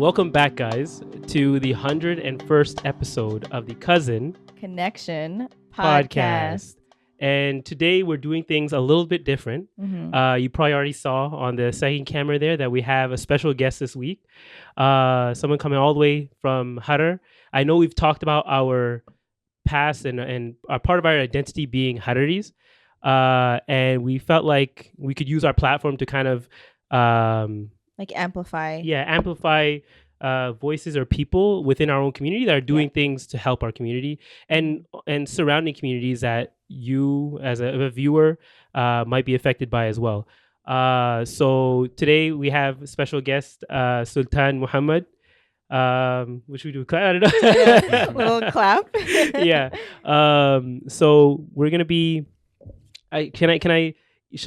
Welcome back, guys, to the 101st episode of the Cousin Connection podcast. And today we're doing things a little bit different. You probably already saw on the second camera there that we have a special guest this week. Someone coming all the way from Harar. I know we've talked about our past and a part of our identity being Hararis. And we felt like we could use our platform to kind of amplify voices or people within our own community that are doing things to help our community and surrounding communities that you as a viewer might be affected by as well. So today we have a special guest, Sultan Mohammed. Which we do I don't know. Little clap. Yeah. So we're gonna be. Should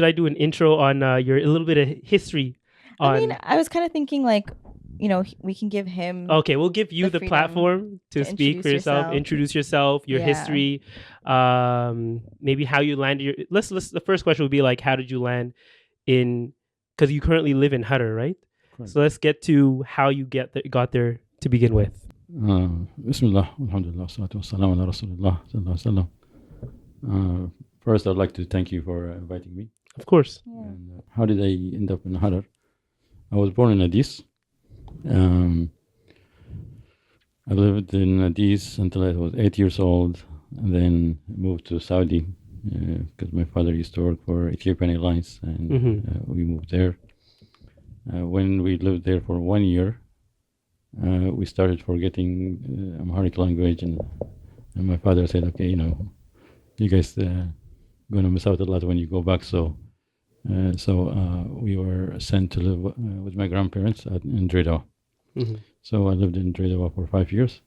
I do an intro on your a little bit of history? I was kind of thinking we can give him. Okay, we'll give you the platform to speak for yourself. Introduce yourself, your history, maybe how you landed. Let's. The first question would be like, how did you land in? Because you currently live in Harar, right? Correct. So let's get to how you got there to begin with. Bismillah, alhamdulillah, salatu wassalamu ala rasulillah, sallallahu alaihi. First, I'd like to thank you for inviting me. Of course. Yeah. And, how did I end up in Harar? I was born in Addis. I lived in Addis until I was 8 years old, and then moved to Saudi because my father used to work for Ethiopian Airlines, and we moved there. When we lived there for 1 year, we started forgetting Amharic language, and my father said, "Okay, you guys gonna miss out a lot when you go back." So we were sent to live with my grandparents in Dredwa. So I lived in Dredwa for 5 years.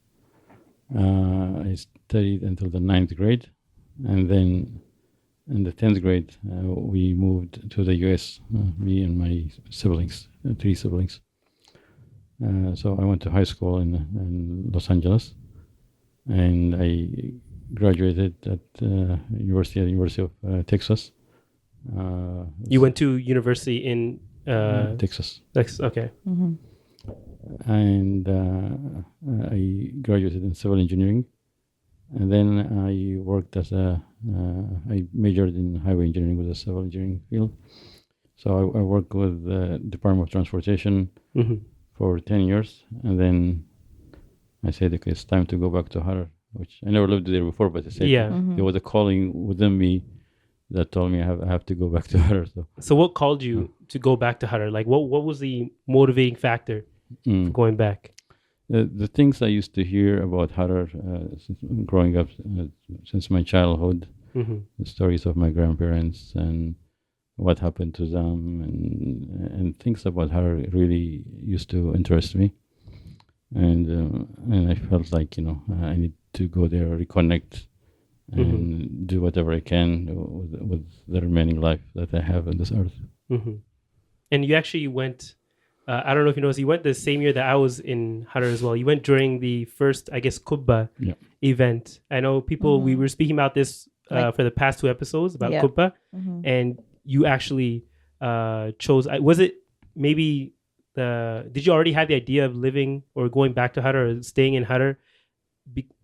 I studied until the 9th grade, and then in the 10th grade, we moved to the U.S., me and my siblings, 3 siblings. So I went to high school in Los Angeles, and I graduated at University of Texas. You went to university in Texas. Texas, okay. And I graduated in civil engineering. And then I worked I majored in highway engineering with a civil engineering field. So I worked with the Department of Transportation for 10 years. And then I said, okay, it's time to go back to Harar, which I never lived there before, but I said there was a calling within me that told me I have to go back to Harar. So what called you to go back to Harar? Like what was the motivating factor for going back? The things I used to hear about Harar growing up since my childhood, the stories of my grandparents and what happened to them, and things about Harar really used to interest me. And I felt like, I need to go there, reconnect, and do whatever I can with the remaining life that I have on this earth. And you actually went... I don't know if you noticed, you went the same year that I was in Harar as well. You went during the first, I guess, kuba event. I know people, we were speaking about this for the past 2 episodes about kuba, and you actually chose, was it maybe, did you already have the idea of living or going back to Harar or staying in Harar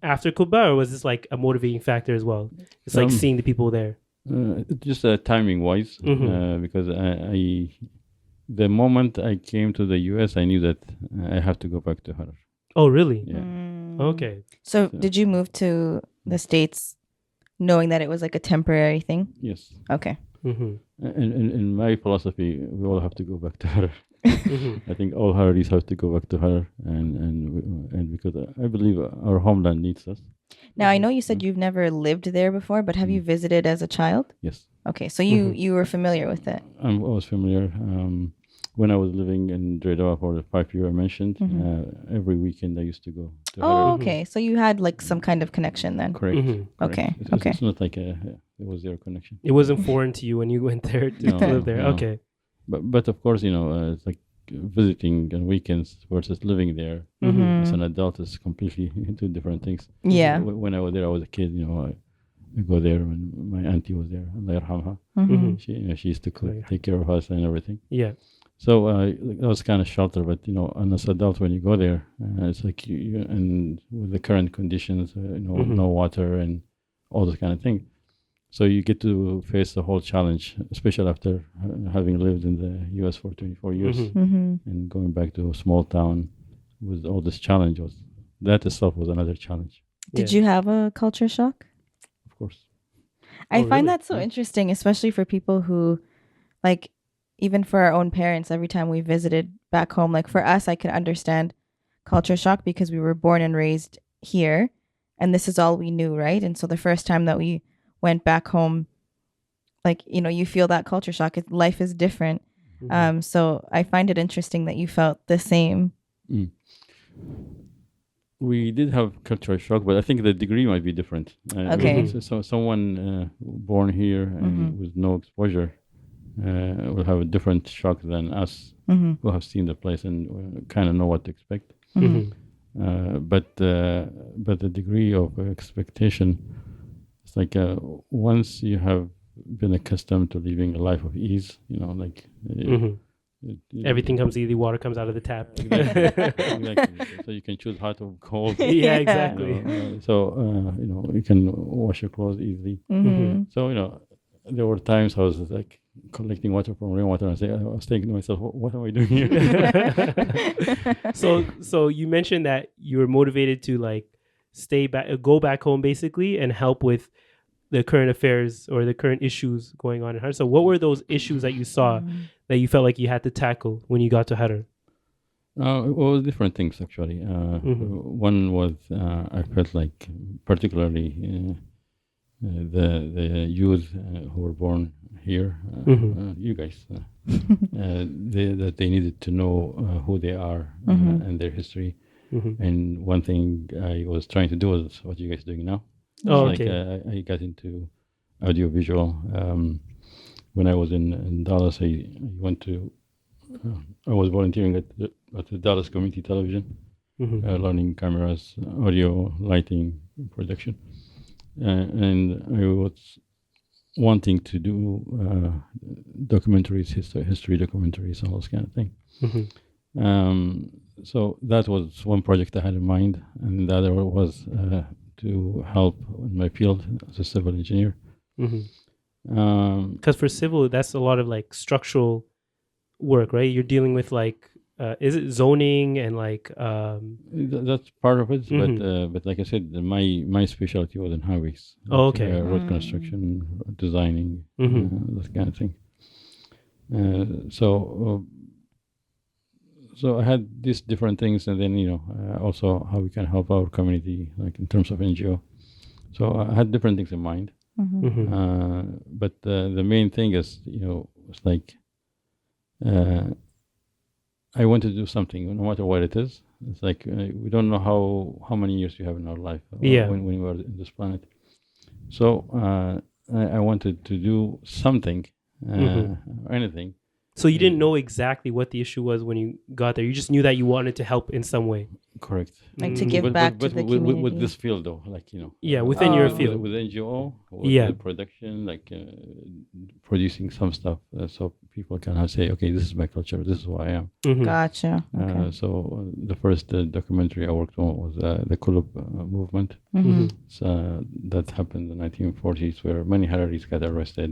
after kuba, or was this like a motivating factor as well? It's like seeing the people there. Just timing wise, because the moment I came to the US, I knew that I have to go back to Harar. Oh, really? Yeah. Okay. So did you move to the States knowing that it was like a temporary thing? Yes. Okay. In my philosophy, we all have to go back to Harar. I think all Hararis have to go back to Harar, and because I believe our homeland needs us. Now, I know you said you've never lived there before, but have you visited as a child? Yes. Okay, so you were familiar with it. I was familiar. When I was living in Dredwa for the 5 years I mentioned, every weekend I used to go to Harar. Oh, okay. So you had like some kind of connection then. Correct. Okay. It's not like it was zero connection. It wasn't foreign to you when you went there to live there. No. Okay. But of course, it's like visiting on weekends versus living there as an adult is completely two different things. Yeah. When I was there, I was a kid. I go there when my auntie was there. Allah yarhamha. She used to take care of us and everything. Yeah. So that was kind of shelter, but and as adult, when you go there, it's like and with the current conditions, no water and all this kind of thing. So you get to face the whole challenge, especially after having lived in the U.S. for 24 years and going back to a small town with all this challenge. That itself was another challenge. Did you have a culture shock? Of course. I find that so interesting, especially for people who, like, even for our own parents, every time we visited back home, like for us, I can understand culture shock because we were born and raised here and this is all we knew, right? And so the first time that we went back home, like, you feel that culture shock. Life is different. So I find it interesting that you felt the same. We did have cultural shock, but I think the degree might be different. Okay. So someone born here and with no exposure will have a different shock than us who have seen the place and kind of know what to expect. But the degree of expectation, it's like once you have been accustomed to living a life of ease, everything comes easy. Water comes out of the tap. Exactly. So you can choose hot or cold. Yeah, exactly. You can wash your clothes easily. So there were times I was like collecting water from rainwater, and I was thinking to myself, "What am I doing here?" So you mentioned that you were motivated to like go back home basically, and help with the current affairs or the current issues going on in Harar. So what were those issues that you saw that you felt like you had to tackle when you got to Harar? Well, different things actually. One was I felt like particularly the youth who were born here, you guys, that they needed to know who they are and their history. And one thing I was trying to do was what you guys are doing now. I got into audiovisual. When I was in Dallas, I was volunteering at the Dallas Community Television, learning cameras, audio, lighting, production. And I was wanting to do documentaries, history documentaries, all this kind of thing. So that was one project I had in mind, and the other was to help in my field as a civil engineer. Because for civil, that's a lot of like structural work, right? You're dealing with like, is it zoning and like? That's part of it, but like I said, my specialty was in highways. Road construction, designing, that kind of thing. So I had these different things, and then also how we can help our community, like in terms of NGO. So I had different things in mind, but the main thing is, it's like I want to do something, no matter what it is. It's like we don't know how many years we have in our life when we are in this planet. So I wanted to do something, or anything. So you didn't know exactly what the issue was when you got there. You just knew that you wanted to help in some way. Correct. Like to give back to the community. With this field, though, like within your field, with NGO, with production, like producing some stuff, so people can say, okay, this is my culture, this is who I am. Gotcha. Okay. So the first documentary I worked on was the Kulub movement. So that happened in the 1940s, where many Hararis got arrested.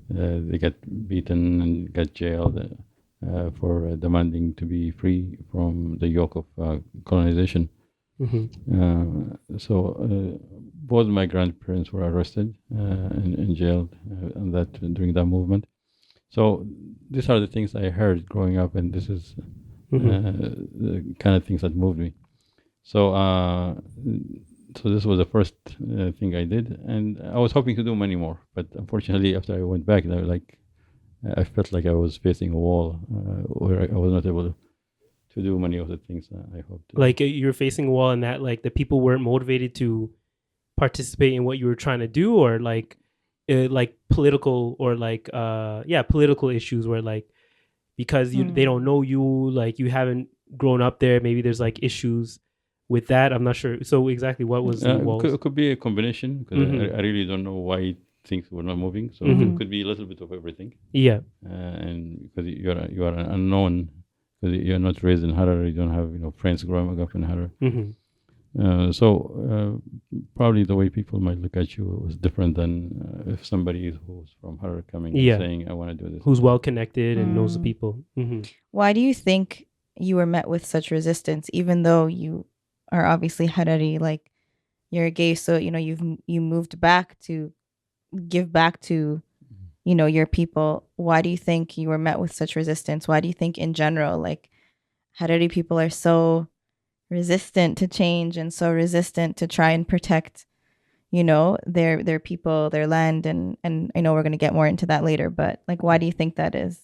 They got beaten and got jailed for demanding to be free from the yoke of colonization. So both my grandparents were arrested and jailed during that movement. So these are the things I heard growing up, and this is the kind of things that moved me. So this was the first thing I did, and I was hoping to do many more. But unfortunately, after I went back, I felt like I was facing a wall where I was not able to do many of the things I hoped to. Like you were facing a wall, and that like the people weren't motivated to participate in what you were trying to do, or like political or like political issues where like because they don't know you, like you haven't grown up there. Maybe there's like issues with that. I'm not sure. So exactly what was the walls? It could be a combination, because I really don't know why things were not moving. So it could be a little bit of everything. Yeah. And because you are an unknown, because you're not raised in Harar, you don't have friends growing up in Harar. So probably the way people might look at you was different than if somebody who's from Harar coming and saying, I want to do this. Who's well connected and knows the people. Why do you think you were met with such resistance, even though you are obviously Harari, like you're gay, so you moved back to give back to your people? Why do you think you were met with such resistance? Why do you think in general, like, Harari people are so resistant to change and so resistant to try and protect their people, their land, and I know we're going to get more into that later, but like, why do you think that is?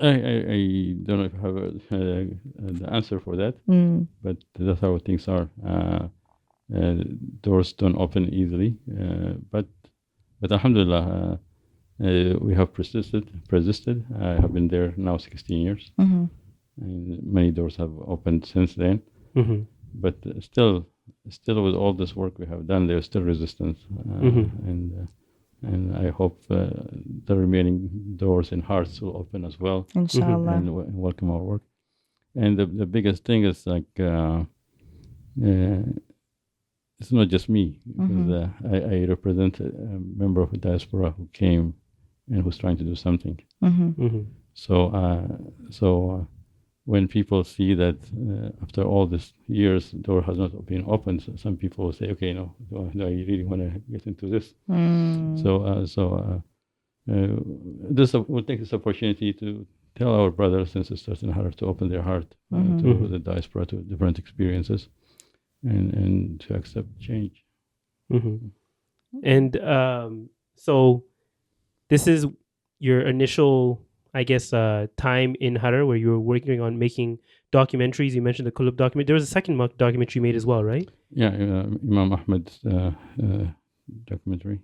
I don't know if I have the answer for that, but that's how things are. Doors don't open easily, but alhamdulillah, we have persisted. I have been there now 16 years, and many doors have opened since then. But still with all this work we have done, there's still resistance, and I hope the remaining doors and hearts will open as well. Inshallah. And welcome our work. And the biggest thing is like, it's not just me, because I represent a member of the diaspora who came and who's trying to do something. So when people see that after all these years, the door has not been opened, some people will say, okay, do I really want to get into this? We'll take this opportunity to tell our brothers and sisters in Harar to open their heart to the diaspora, to different experiences, and to accept change. And so this is your initial, I guess, time in Harar where you were working on making documentaries. You mentioned the Kulub documentary. There was a second documentary made as well, right? Yeah, Imam Ahmed's documentary.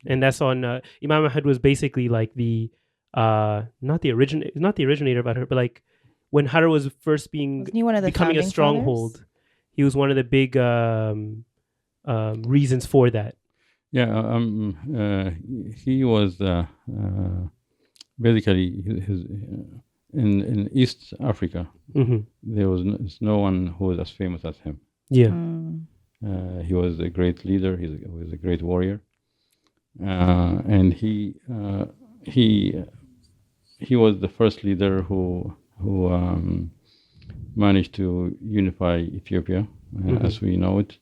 And that's on Imam Ahmed was basically like the not the originator of Harar, but like when Harar was first becoming a stronghold, fathers? He was one of the big reasons for that. Yeah, he was basically in East Africa. There was no one who was as famous as him. Yeah. He was a great leader. He was a great warrior, and he was the first leader who managed to unify Ethiopia as we know it,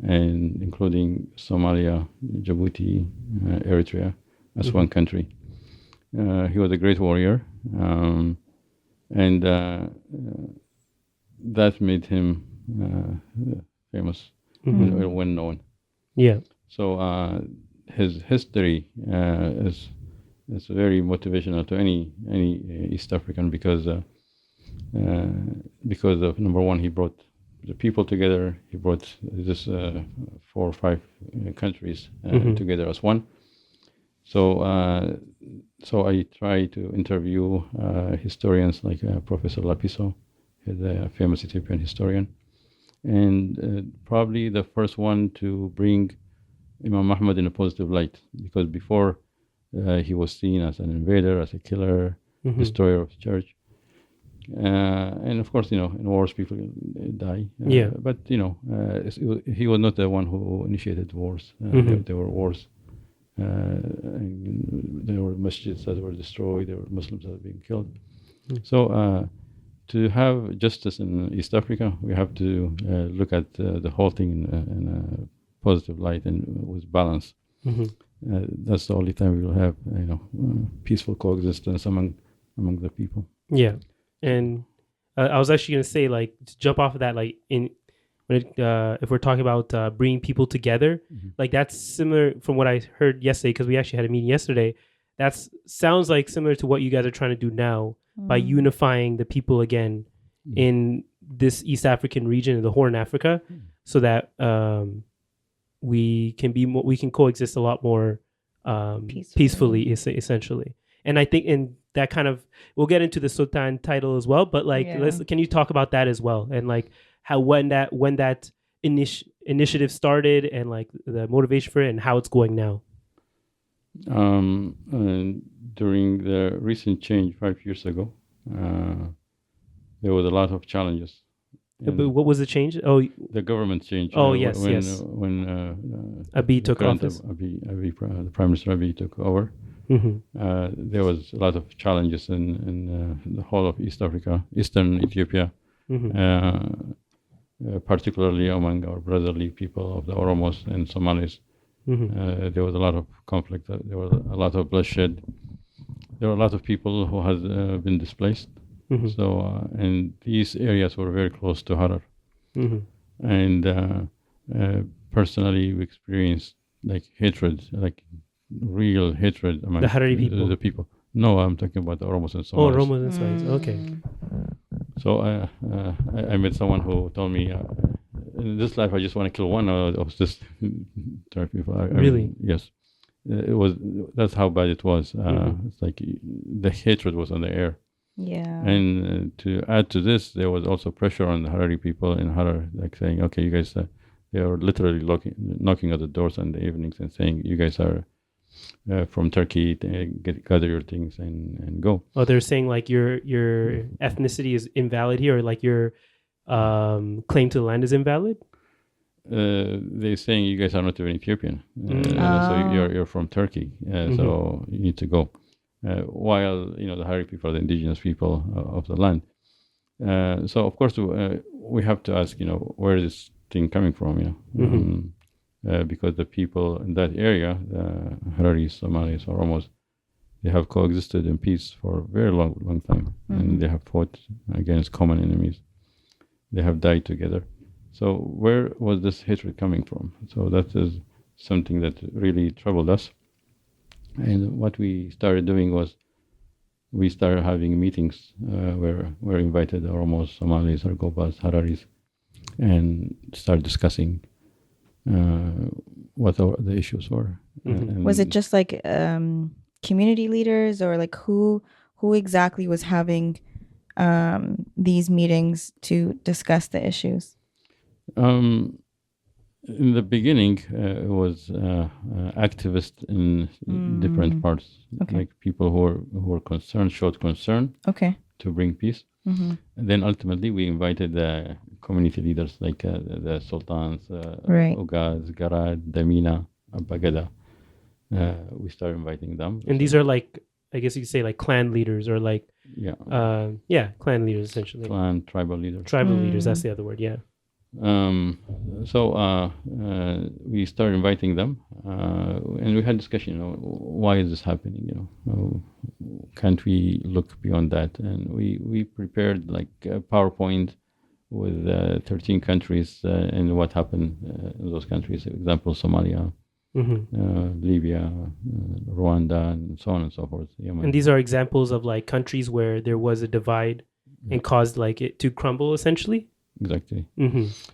and including Somalia, Djibouti, Eritrea as one country. He was a great warrior, and that made him famous, well known. Yeah. So his history is very motivational to any East African because of number one, he brought the people together. He brought this 4 or 5 countries together as one. So I try to interview historians like Professor Lapiso, he's a famous Ethiopian historian, and probably the first one to bring Imam Ahmad in a positive light, because before he was seen as an invader, as a killer, destroyer of the church. And of course, in wars people die. But he was not the one who initiated wars. There were wars. There were masjids that were destroyed. There were Muslims that were being killed. So to have justice in East Africa, we have to look at the whole thing in a positive light and with balance. That's the only time we will have peaceful coexistence among the people. Yeah. And I was actually going to say, like, to jump off of that, like, if we're talking about bringing people together, like, that's similar from what I heard yesterday, because we actually had a meeting yesterday. That sounds like similar to what you guys are trying to do now by unifying the people again in this East African region, in the Horn Africa, so that we can coexist a lot more peacefully, essentially. And I think in that kind of, we'll get into the Sultan title as well, but like, can you talk about that as well? And like how, when that initiative started and like the motivation for it and how it's going now? During the recent change 5 years ago, there was a lot of challenges. But what was the change? Oh, the government change. Oh, yes, when Abiy took office. The Prime Minister Abiy took over. There was a lot of challenges in the whole of East Africa, Eastern Ethiopia, particularly among our brotherly people of the Oromos and Somalis. There was a lot of conflict. There was a lot of bloodshed. There were a lot of people who had been displaced. So, and these areas were very close to Harar. And personally, we experienced like hatred, like real hatred among the Harari people. The people. No, I'm talking about the Oromos and Somalis. Oh, Oromos and Somalis. Okay. So I met someone who told me, in this life, I just want to kill one of this type of people. Really? Yes. It was. That's how bad it was. It's like the hatred was on the air. Yeah. And to add to this, there was also pressure on the Harari people in Harar, like saying, okay, you guys, they are literally knocking at the doors in the evenings and saying, you guys are from Turkey, gather your things and go. Oh, they're saying like your ethnicity is invalid here, or like your claim to the land is invalid? They're saying you guys are not even Ethiopian. So you're from Turkey, so you need to go. While the Harari people are the indigenous people of the land. So of course we have to ask, where is this thing coming from? Because the people in that area, the Hararis, Somalis, Oromos, they have coexisted in peace for a very long time, and they have fought against common enemies. They have died together. So where was this hatred coming from? So that is something that really troubled us. And what we started doing was we started having meetings where we're invited Oromos, Somalis, Argobas, Hararis, and start discussing what the issues were. Was it just like community leaders, or like who exactly was having these meetings to discuss the issues? In the beginning, it was activists in different parts, like people who were concerned, showed concern to bring peace. And then ultimately, we invited the community leaders, like the Sultans, Ugaz, Garad, Damina, Abagada. We started inviting them. And these are like, I guess you could say like clan leaders, or like, clan leaders essentially. Clan, tribal leaders. Tribal leaders, that's the other word, yeah. So we started inviting them, and we had discussion. Why is this happening? Can't we look beyond that? And we prepared like a PowerPoint with 13 countries and what happened in those countries. For example, Somalia, Libya, Rwanda, and so on and so forth. Yemen. And these are examples of like countries where there was a divide and caused like it to crumble, essentially. Exactly.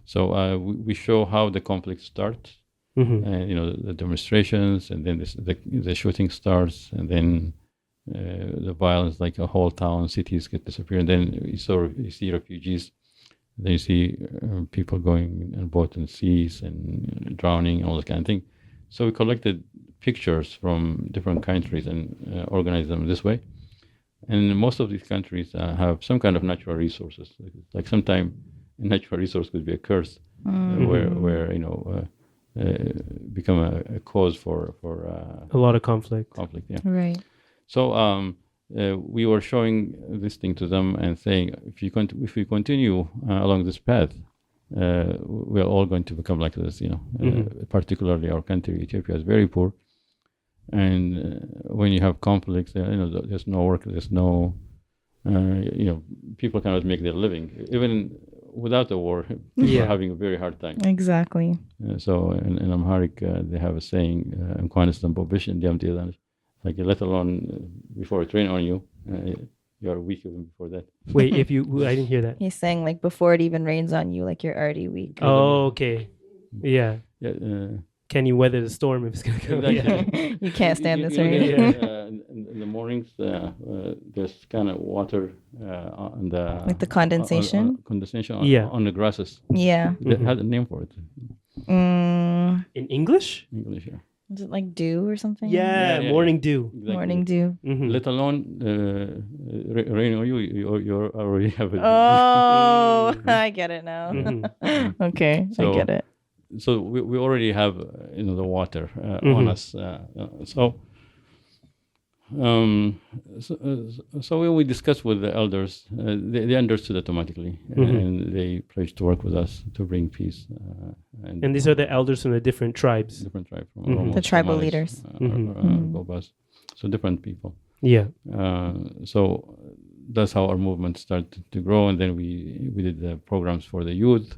So we show how the conflict starts, and the demonstrations, and then the shooting starts, and then the violence, like a whole town, cities get disappear, and then you see refugees, then you see people going on boat and seas and drowning and all that kind of thing. So we collected pictures from different countries and organized them this way. And most of these countries have some kind of natural resources, like sometimes a natural resource could be a curse, where become a cause for a lot of conflict. Yeah. Right. So we were showing this thing to them and saying, if we continue along this path, we are all going to become like this. Particularly our country, Ethiopia, is very poor, and when you have conflicts, there's no work, there's no, people cannot make their living even without a war. People are having a very hard time. Exactly. So in Amharic, they have a saying, like, let alone before it rain on you, you are weak even before that. Wait, I didn't hear that. He's saying like before it even rains on you, like you're already weak. Oh, okay. Yeah. Can you weather the storm if it's going to come? Exactly. You can't stand this rain. In the mornings, there's kind of water on the... Like the condensation? Condensation on the grasses. Yeah. They had a name for it. In English? English, yeah. Is it like dew or something? Yeah, morning dew. Exactly. Morning dew. Let alone rain on you already have it. Oh, I get it now. Okay, So, I get it. So we already have the water on us. So when we discussed with the elders, they understood automatically, and they pledged to work with us to bring peace. And these are the elders from the different tribes. Different tribes, from Oromos, The tribal Somalis, leaders. Gobas, so different people. Yeah. So that's how our movement started to grow, and then we did the programs for the youth,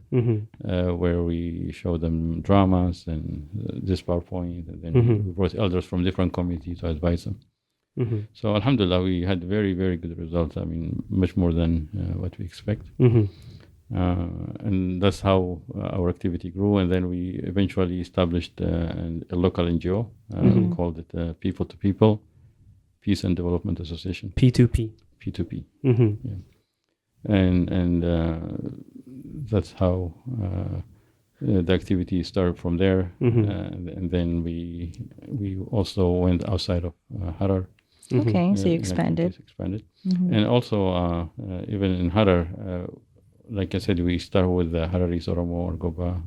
where we showed them dramas and this PowerPoint, and then we brought elders from different communities to advise them. So alhamdulillah, we had very, very good results. I mean, much more than what we expect. And that's how our activity grew. And then we eventually established a local NGO. We called it People to People Peace and Development Association. P2P. P2P. Yeah. And that's how the activity started from there. And then we also went outside of Harar. Okay, so you expanded. And also, even in Harar, like I said, we start with the Hararis, Oromo, or Goba,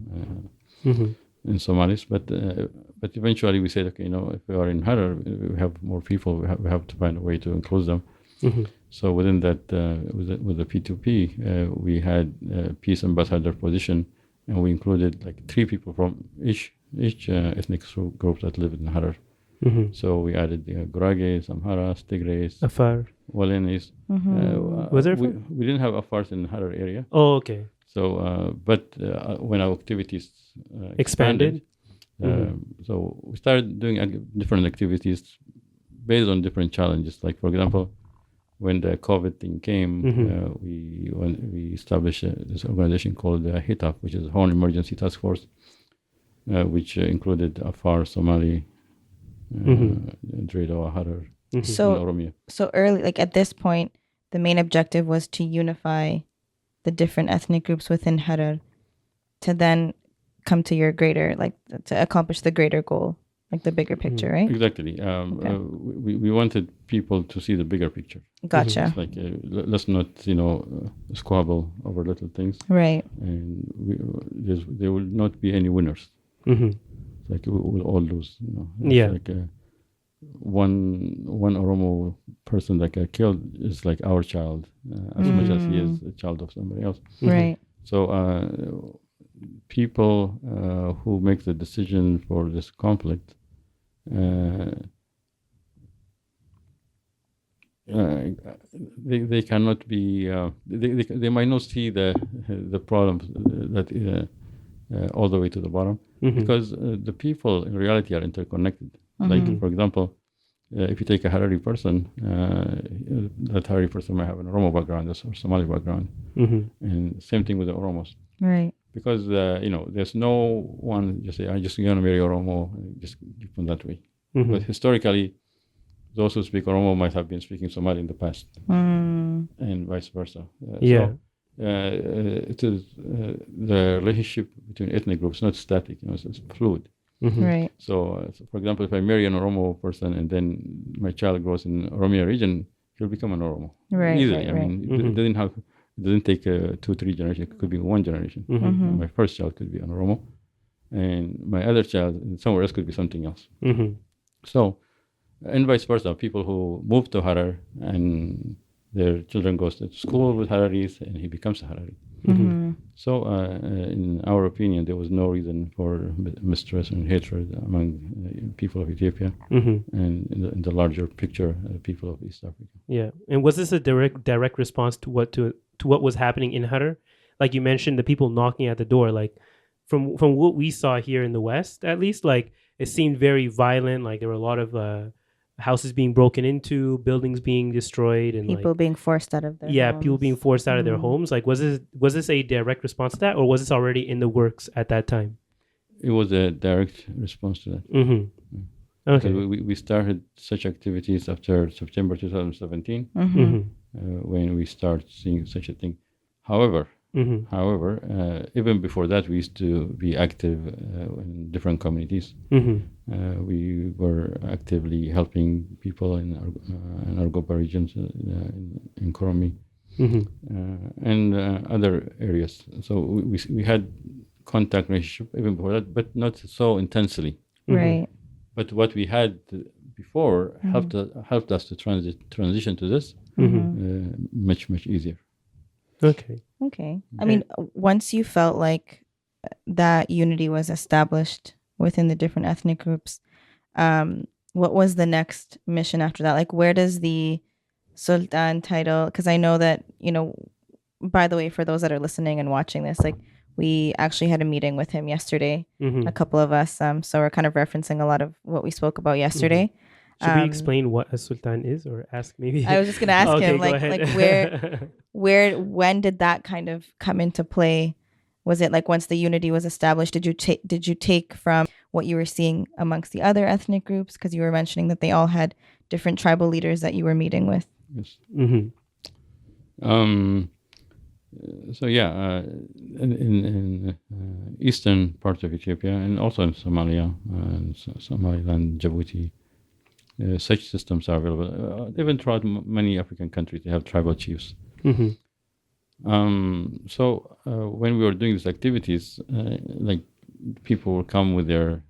and Somalis. But eventually we said, okay, if we are in Harar, we have more people. We have to find a way to include them. So within that, with the P2P, we had a peace ambassador position, and we included like 3 people from each ethnic group that live in Harar. So we added Gurages, Amharas, Tigres, Afar, Walenis. Was there? We didn't have Afars in the Harar area. Oh, okay. So, but when our activities expanded, so we started doing different activities based on different challenges. Like, for example, when the COVID thing came, we established this organization called HITAF, which is Horn Emergency Task Force, which included Afar, Somali, Dredawa, Harar, and Oromia. So early, like at this point, the main objective was to unify the different ethnic groups within Harar to then come to your greater, like to accomplish the greater goal, like the bigger picture, right? Exactly. We wanted people to see the bigger picture. Gotcha. It's like, let's not, squabble over little things. Right. And there will not be any winners. Like we'll all lose, It's like one Oromo person that got killed is like our child, as much as he is a child of somebody else. Right. So people who make the decision for this conflict, they cannot be. They might not see the problems that all the way to the bottom, because the people in reality are interconnected. Like, for example, if you take a Harari person, that Harari person might have an Oromo background or Somali background, and same thing with the Oromos. Right. Because there's no one just say, I just going to marry Oromo, just keep them that way. But historically, those who speak Oromo might have been speaking Somali in the past, and vice versa. So, it is the relationship between ethnic groups, not static. It's fluid. Right. So, for example, if I marry an Oromo person and then my child grows in Oromia region, he'll become an Oromo easily. I mean, it doesn't take 2-3 generations. It could be 1 generation. My first child could be an Oromo, and my other child somewhere else could be something else. So, and vice versa. People who move to Harar and their children goes to school with Hararis, and he becomes a Harari. So, in our opinion, there was no reason for mistrust and hatred among people of Ethiopia, and in the larger picture, people of East Africa. Yeah, and was this a direct response to what was happening in Harar? Like you mentioned, the people knocking at the door. Like from what we saw here in the West, at least, like it seemed very violent. Like there were a lot of houses being broken into, buildings being destroyed, and people being forced out of their homes. People being forced out of their homes. Like was this a direct response to that, or was this already in the works at that time? It was a direct response to that. Okay, we started such activities after September 2017, when we start seeing such a thing. However, Mm-hmm. However, even before that, we used to be active in different communities. Mm-hmm. We were actively helping people in Argoba regions, in Koromi, and other areas. So we had contact relationship even before that, but not so intensely. Right. But what we had before helped us to transition to this much easier. Okay. I mean, once you felt like that unity was established within the different ethnic groups, what was the next mission after that? Like, where does the Sultan title? Because I know that, by the way, for those that are listening and watching this, like, we actually had a meeting with him yesterday, a couple of us. So we're kind of referencing a lot of what we spoke about yesterday. Should we explain what a sultan is, or ask maybe? I was just gonna ask him, like where, when did that kind of come into play? Was it like once the unity was established? Did you take from what you were seeing amongst the other ethnic groups? Because you were mentioning that they all had different tribal leaders that you were meeting with. Yes. Mm-hmm. So yeah, in eastern part of Ethiopia and also in Somalia, Somaliland, Djibouti. Such systems are available. Even throughout many African countries, they have tribal chiefs. Mm-hmm. So when we were doing these activities, like people will come with their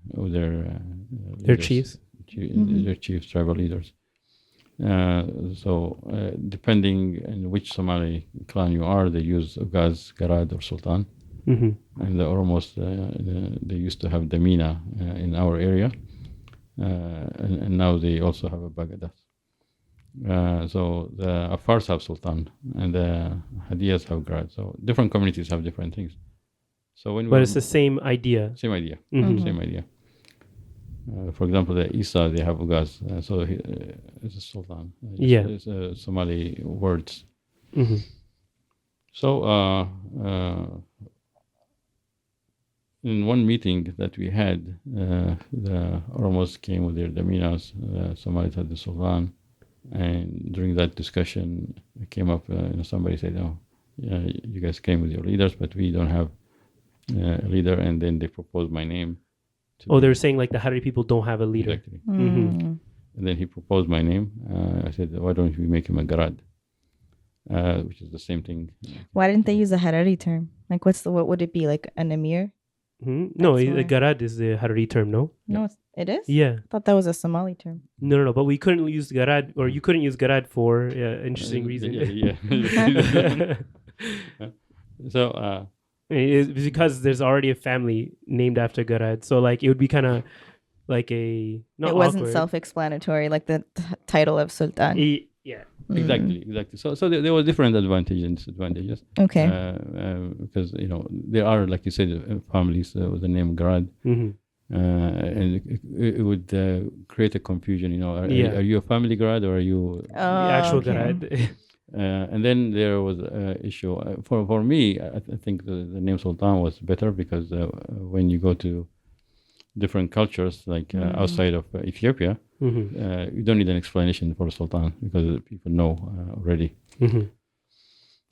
chiefs, their chiefs, tribal leaders. So depending on which Somali clan you are, they use Ugaz, Garad, or Sultan. And they used to have Damina in our area. And now they also have a Bagadas. So the Afars have Sultan and the Hadiyas have Grad. So different communities have different things. So but it's the same idea. Same idea. Same idea. For example, the Isa, they have Ugaz. So it's a Sultan. It's Somali words. So in one meeting that we had, the Oromos came with their Daminas, Somalis had the Sultan, and during that discussion, it came up, somebody said, you guys came with your leaders, but we don't have a leader, and then they proposed my name. They were saying like the Harari people don't have a leader. Exactly. And then he proposed my name. I said, why don't we make him a Garad? Which is the same thing. Why didn't they use the Harari term? Like, what would it be, like an emir? No, the Garad is the Harari term, no? No, it is? Yeah. I thought that was a Somali term. No, but we couldn't use Garad, or you couldn't use Garad for interesting reason. Yeah. So... it's because there's already a family named after Garad. So, like, it would be kind of like a... Not it wasn't awkward. Self-explanatory, like the title of Sultan. Yeah. Exactly. So there were different advantages and disadvantages. Okay. Because there are, like you said, families with the name Garad, and it would create a confusion. Are you a family Garad or are you the actual Garad? And then there was an issue for me. I think the name Sultan was better because when you go to different cultures, like outside of Ethiopia. You don't need an explanation for Sultan because people know already.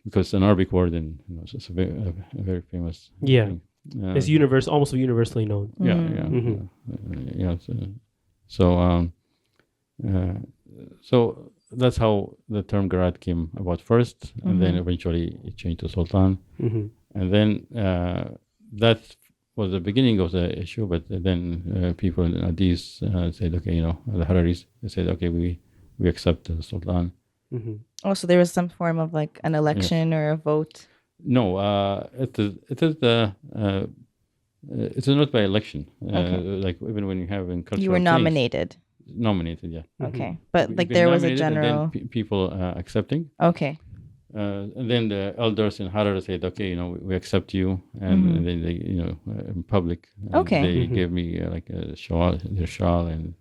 Because it's an Arabic word and it's a very famous thing. It's almost universally known. So that's how the term Garad came about first, and then eventually it changed to Sultan. And then that was the beginning of the issue, but then people in Addis said, okay, the Hararis, they said, okay, we accept the Sultan. Oh, so there was some form of like an election or a vote? No, it's not by election. Like even when you have in cultural you were nominated. Nominated, yeah. Okay, but like there was a general... And then people accepting. Okay. And then the elders in Harar said, okay, we accept you. And then they, in public, they gave me like a shawl, their shawl and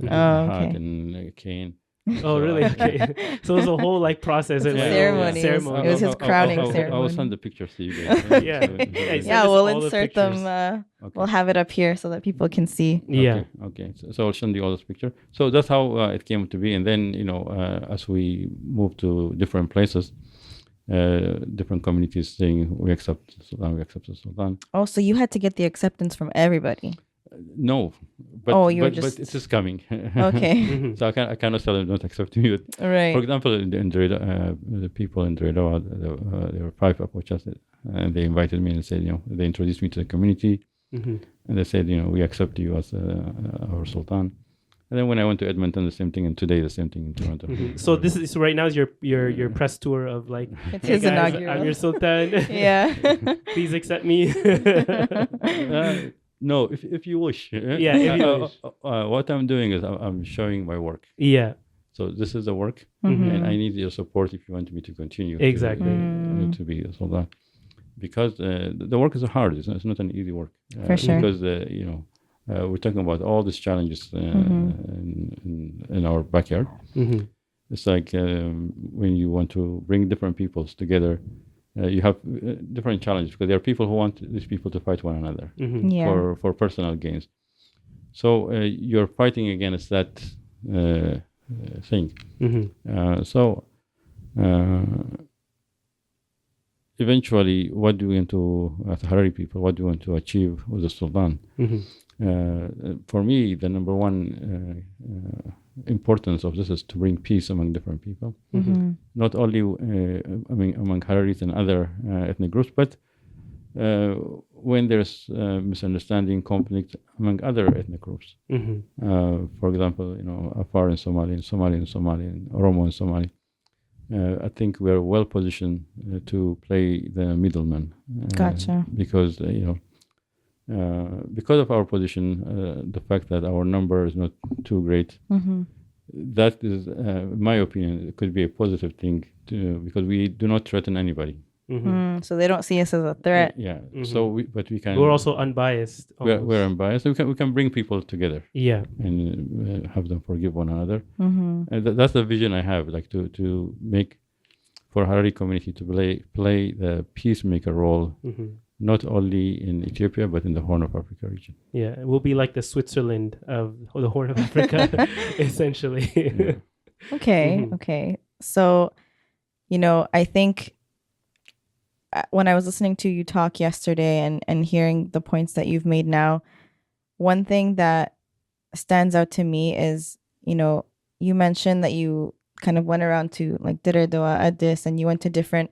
hat and a cane. Oh, really? Okay. So it was a whole process. And ceremony. It was his crowning ceremony. I will send the pictures to you guys. Yeah, we'll insert them. We'll have it up here so that people can see. Yeah. Okay. So I'll send you all those pictures. So that's how it came to be. And then, as we moved to different places, different communities saying we accept the Sultan. Oh, so you had to get the acceptance from everybody. No, but but it is coming. Okay. So I cannot tell them don't accept me. Right. For example, in Dredwa, the people in Dredwa, there were 5 Afochas, and they invited me and said, they introduced me to the community, and they said, we accept you as our Sultan. And then when I went to Edmonton, the same thing, and today the same thing in Toronto. So this is right now is your press tour of like, it's hey his guys, inaugural. I'm your Sultan. Yeah. Please accept me. No, if you wish. Yeah, if you wish. What I'm doing is I'm showing my work. Yeah. So this is the work, and I need your support if you want me to continue. Exactly. To be a Sultan, because the work is hard. It's not an easy work. For sure. Because we're talking about all these challenges in our backyard. It's like when you want to bring different peoples together. You have different challenges because there are people who want these people to fight one another for personal gains. So you're fighting against that thing. So eventually, what do we want to, as Harari people, what do we want to achieve with the Sultan? For me, the number one importance of this is to bring peace among different people, not only among Hararis and other ethnic groups, but when there's misunderstanding, conflict among other ethnic groups. For example, Afar in Somali, and Somali in Somali, and Oromo in Somali. I think we are well positioned to play the middleman. Gotcha. Because because of our position, the fact that our number is not too great, that is, in my opinion, it could be a positive thing because we do not threaten anybody. So they don't see us as a threat. Yeah. So we can. We're also unbiased. We're unbiased. We can bring people together. Yeah. And have them forgive one another. And that's the vision I have, like to make for Harari community to play the peacemaker role. Not only in Ethiopia, but in the Horn of Africa region. Yeah, we'll be like the Switzerland of the Horn of Africa, essentially. Okay. So, I think when I was listening to you talk yesterday and hearing the points that you've made now, one thing that stands out to me is, you mentioned that you kind of went around to like Dredwa, Addis, and you went to different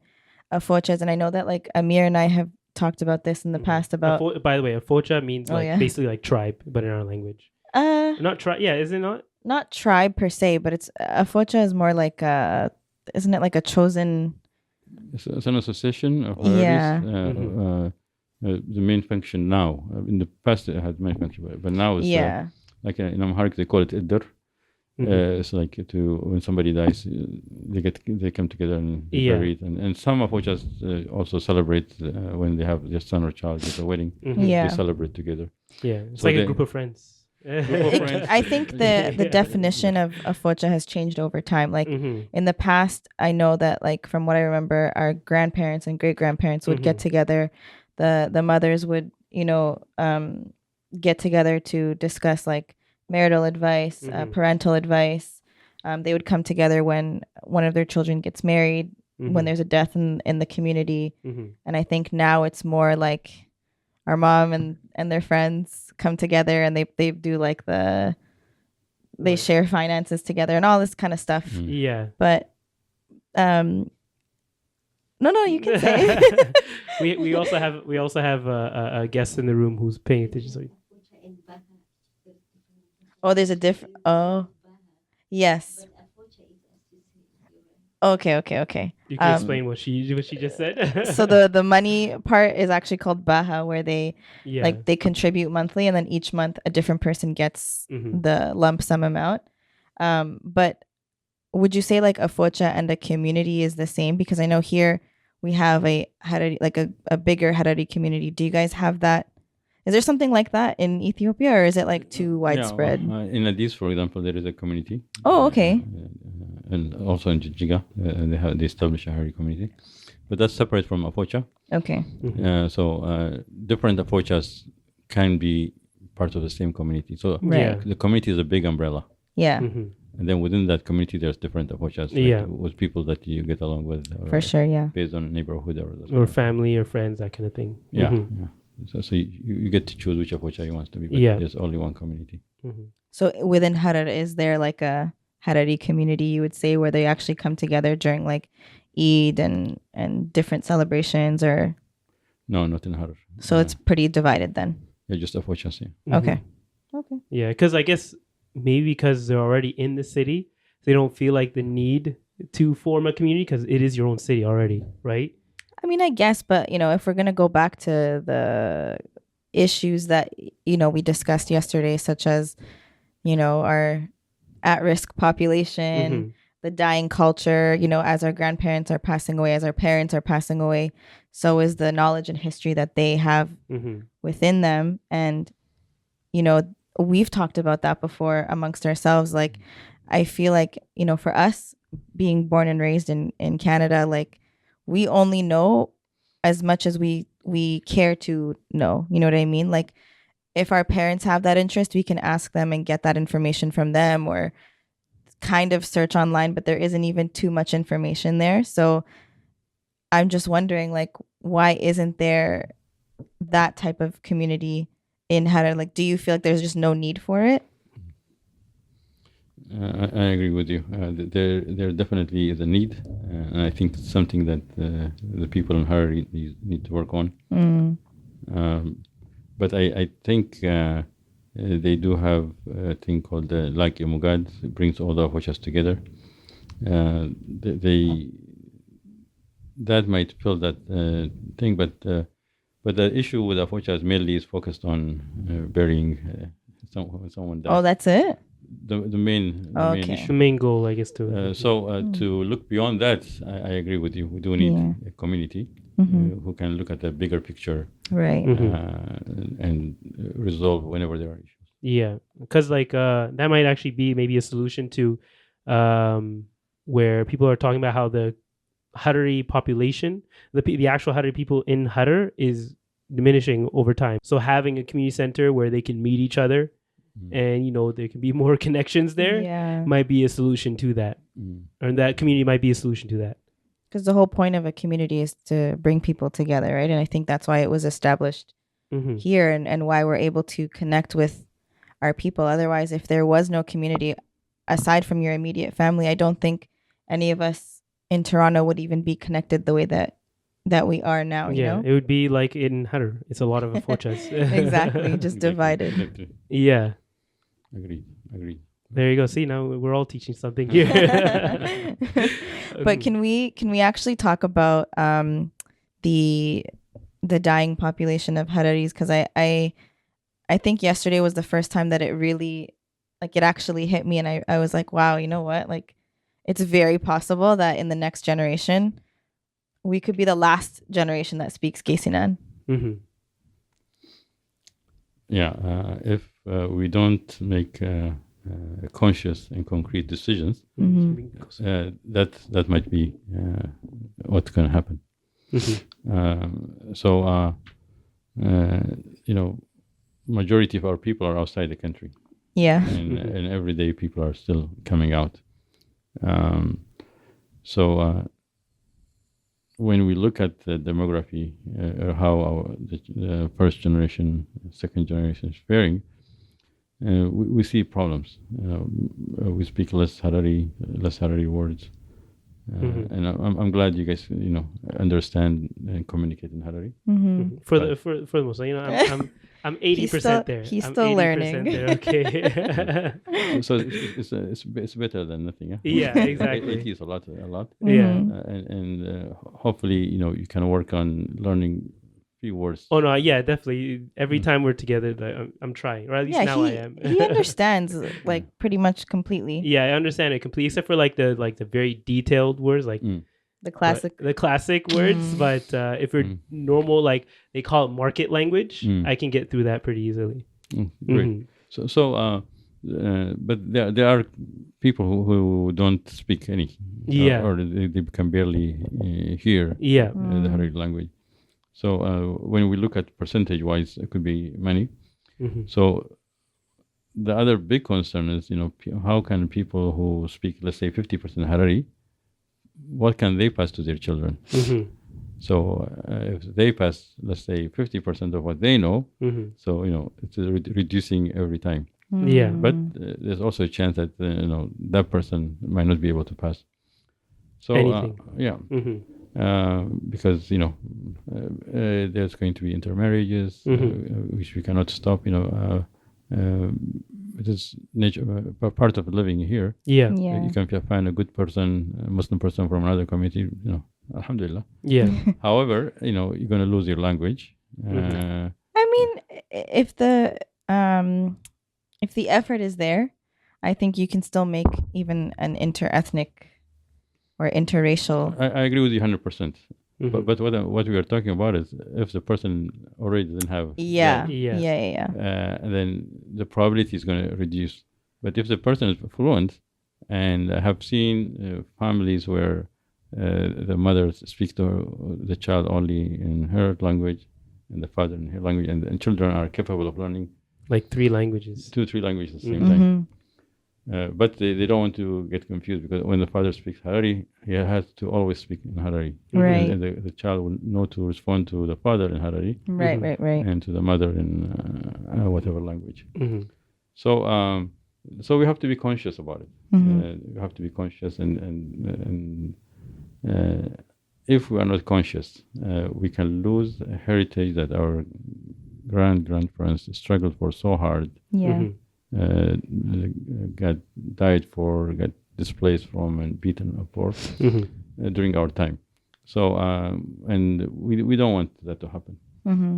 Afochas. And I know that like Amir and I have talked about this in the past about by the way, Afocha means basically like tribe, but in our language. Not tribe, is it not? Not tribe per se, but it's Afocha is more like isn't it like a chosen? It's an association of Hararis. The main function now. In the past it had many functions, but now it's like in Amharic they call it Idr. It's like when somebody dies, they come together and be buried, and some of which also celebrate when they have their son or child at a wedding. They celebrate together. Yeah, it's so like a group of friends. I think the definition of Afocha has changed over time. Like in the past, I know that like from what I remember, our grandparents and great grandparents would get together. The mothers would get together to discuss like marital advice, parental advice. They would come together when one of their children gets married, when there's a death in the community. And I think now it's more like our mom and their friends come together and they do like they share finances together and all this kind of stuff. Yeah. But no, you can say. we also have a guest in the room who's paying attention. So oh, there's a different. Oh, yes. Okay. You can explain what she just said. So the money part is actually called Baha, where they they contribute monthly, and then each month a different person gets the lump sum amount. But would you say like Afocha and a community is the same? Because I know here we have a Harari, like a bigger Harari community. Do you guys have that? Is there something like that in Ethiopia, or is it like too widespread? In Addis, for example, there is a community. Oh, okay. And also in Jijiga, they established a Harari community, but that's separate from Afocha. Okay. So different Afochas can be part of the same community. So the community is a big umbrella. Yeah. And then within that community, there's different Afochas, Yeah. with people that you get along with. For sure, yeah. Based on neighborhood or family or friends, that kind of thing. Yeah, yeah. So you get to choose which Afocha you want to be, but there's only one community. So within Harar, is there like a Harari community, you would say, where they actually come together during like Eid and different celebrations, or? No, not in Harar. So it's pretty divided then? Yeah, just Afochas, yeah. Okay. Yeah, because I guess maybe because they're already in the city, they don't feel like the need to form a community because it is your own city already, right? I mean, I guess, but, if we're going to go back to the issues that, we discussed yesterday, such as, our at-risk population, the dying culture, as our grandparents are passing away, as our parents are passing away, so is the knowledge and history that they have within them. And, we've talked about that before amongst ourselves. Like, I feel like, for us being born and raised in Canada, like, we only know as much as we care to know. You know what I mean? Like, if our parents have that interest, we can ask them and get that information from them, or kind of search online, but there isn't even too much information there. So I'm just wondering, like, why isn't there that type of community in Harar? Like, do you feel like there's just no need for it? I agree with you. There definitely is a need, and I think it's something that the people in Harari need to work on. But I think they do have a thing called like Imugad. It brings all the Afochas together. That might fill that thing, but the issue with Afochas mainly is focused on burying someone died. Oh, that's it? The main issue. The main goal, I guess, too. To look beyond that, I agree with you. We do need a community who can look at the bigger picture, right? And resolve whenever there are issues. Yeah, because that might actually be maybe a solution to where people are talking about how the Harari population, the actual Harari people in Harar, is diminishing over time. So having a community center where they can meet each other and there can be more connections there might be a solution to that. Or that community might be a solution to that. Because the whole point of a community is to bring people together, right? And I think that's why it was established here, and why we're able to connect with our people. Otherwise, if there was no community aside from your immediate family, I don't think any of us in Toronto would even be connected the way that we are now. You know? It would be like in Harar. It's a lot of Afochas. Exactly, just divided. Yeah. Agreed. There you go. See, now we're all teaching something here. But can we actually talk about the dying population of Hararis? Because I think yesterday was the first time that it really, like, it actually hit me, and I was like, wow, you know what? Like, it's very possible that in the next generation, we could be the last generation that speaks Gesinan. Yeah, if we don't make conscious and concrete decisions, that might be what's going to happen. Majority of our people are outside the country. Yeah. And every day people are still coming out. When we look at the demography, or how the first generation, second generation is faring, we see problems. We speak less Harari words, and I'm glad you guys understand and communicate in Harari. For the most, I'm 80% there. He's I'm still 80% learning. There. Okay. So it's better than nothing. Yeah, exactly. 80 is a lot. Yeah, and hopefully you can work on learning few words. Oh no, yeah, definitely. Every time we're together, I'm trying, or at least now I am. He understands like pretty much completely. Yeah, I understand it completely, except for like the very detailed words, like the classic words. But if we're normal, like they call it market language, I can get through that pretty easily. Great. But there are people who don't speak any, or they can barely hear the Harari language. So when we look at percentage-wise, it could be many. So the other big concern is, how can people who speak, let's say, 50% Harari, what can they pass to their children? Mm-hmm. So if they pass, let's say, 50% of what they know, Mm-hmm. so, it's reducing every time. Yeah. But there's also a chance that, that person might not be able to pass. So, anything. yeah. Mm-hmm. Because, there's going to be intermarriages, which we cannot stop, it is nature, part of living here. Yeah. You can find a good person, a Muslim person from another community, alhamdulillah. Yeah. However, you're going to lose your language. I mean, if the effort is there, I think you can still make even an inter-ethnic or interracial. I agree with you 100%. But what we are talking about is if the person already doesn't have then the probability is going to reduce. But if the person is fluent, and I have seen families where the mother speaks to the child only in her language and the father in her language, and children are capable of learning like 3 languages, 2-3 languages at the same time. But they don't want to get confused, because when the father speaks Harari, he has to always speak in Harari. Right. And the child will know to respond to the father in Harari. Right. And to the mother in whatever language. So we have to be conscious about it. We have to be conscious, and if we are not conscious, we can lose a heritage that our grandparents struggled for so hard. Got died for, got displaced from, and beaten up for during our time. So and we don't want that to happen.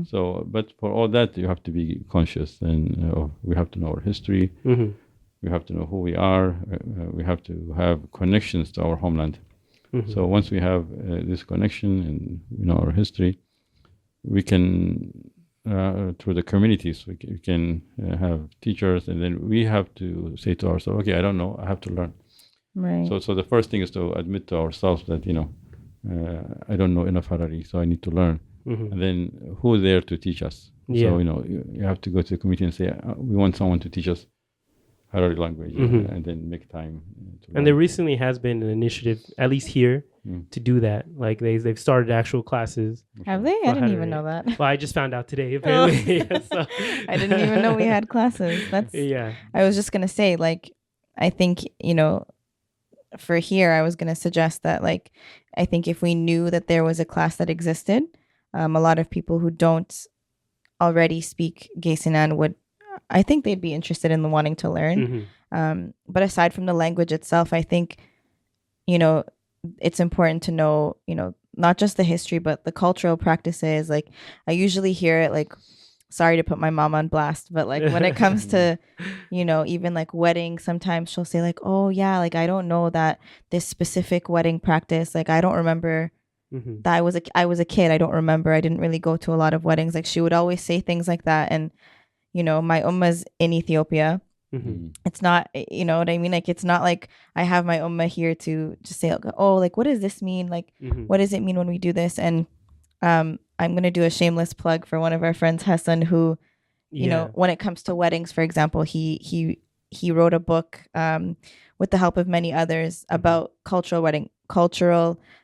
So, but for all that, you have to be conscious, and we have to know our history. We have to know who we are. We have to have connections to our homeland. So once we have this connection and we know our history, we can through the communities, we can have teachers, and then we have to say to ourselves, okay, I don't know, I have to learn. Right. So the first thing is to admit to ourselves that, I don't know enough Harari, so I need to learn. And then who's there to teach us? So, you have to go to the community and say, we want someone to teach us Harari language, and then make time to learn. And there recently has been an initiative, at least here, to do that. Like they've started actual classes. Have they? I didn't even know that. Well, I just found out today, apparently. So. I didn't even know we had classes. That's I was just gonna say, like, I think, for here, I was gonna suggest that, like, I think if we knew that there was a class that existed, a lot of people who don't already speak Gaysinan would, I think they'd be interested in wanting to learn. But aside from the language itself, I think, it's important to know, not just the history, but the cultural practices. Like, I usually hear it, like, sorry to put my mom on blast, but like when it comes to, even like weddings, sometimes she'll say like, oh yeah, like I don't know that this specific wedding practice, like I don't remember that I was a kid. I don't remember. I didn't really go to a lot of weddings. Like she would always say things like that. And, my ummah's in Ethiopia. It's not, you know what I mean? Like, it's not like I have my ummah here to just say, oh, like, what does this mean? Like, what does it mean when we do this? And I'm going to do a shameless plug for one of our friends, Hassan, who, you know, when it comes to weddings, for example, he wrote a book with the help of many others about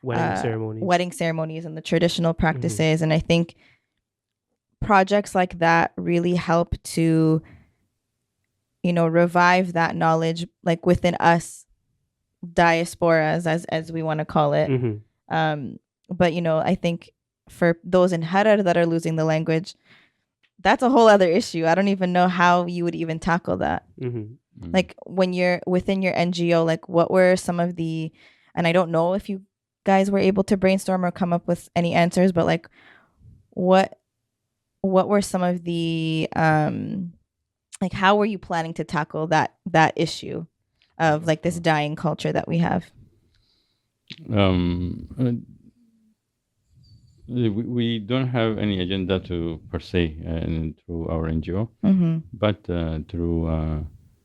wedding ceremonies and the traditional practices. And I think projects like that really help to, revive that knowledge, like within us diasporas, as we want to call it. But, I think for those in Harar that are losing the language, that's a whole other issue. I don't even know how you would even tackle that. Like when you're within your NGO, like what were some of the, and I don't know if you guys were able to brainstorm or come up with any answers, but like what were some of the, like how were you planning to tackle that issue of like this dying culture that we have? We don't have any agenda to per se through our NGO, but through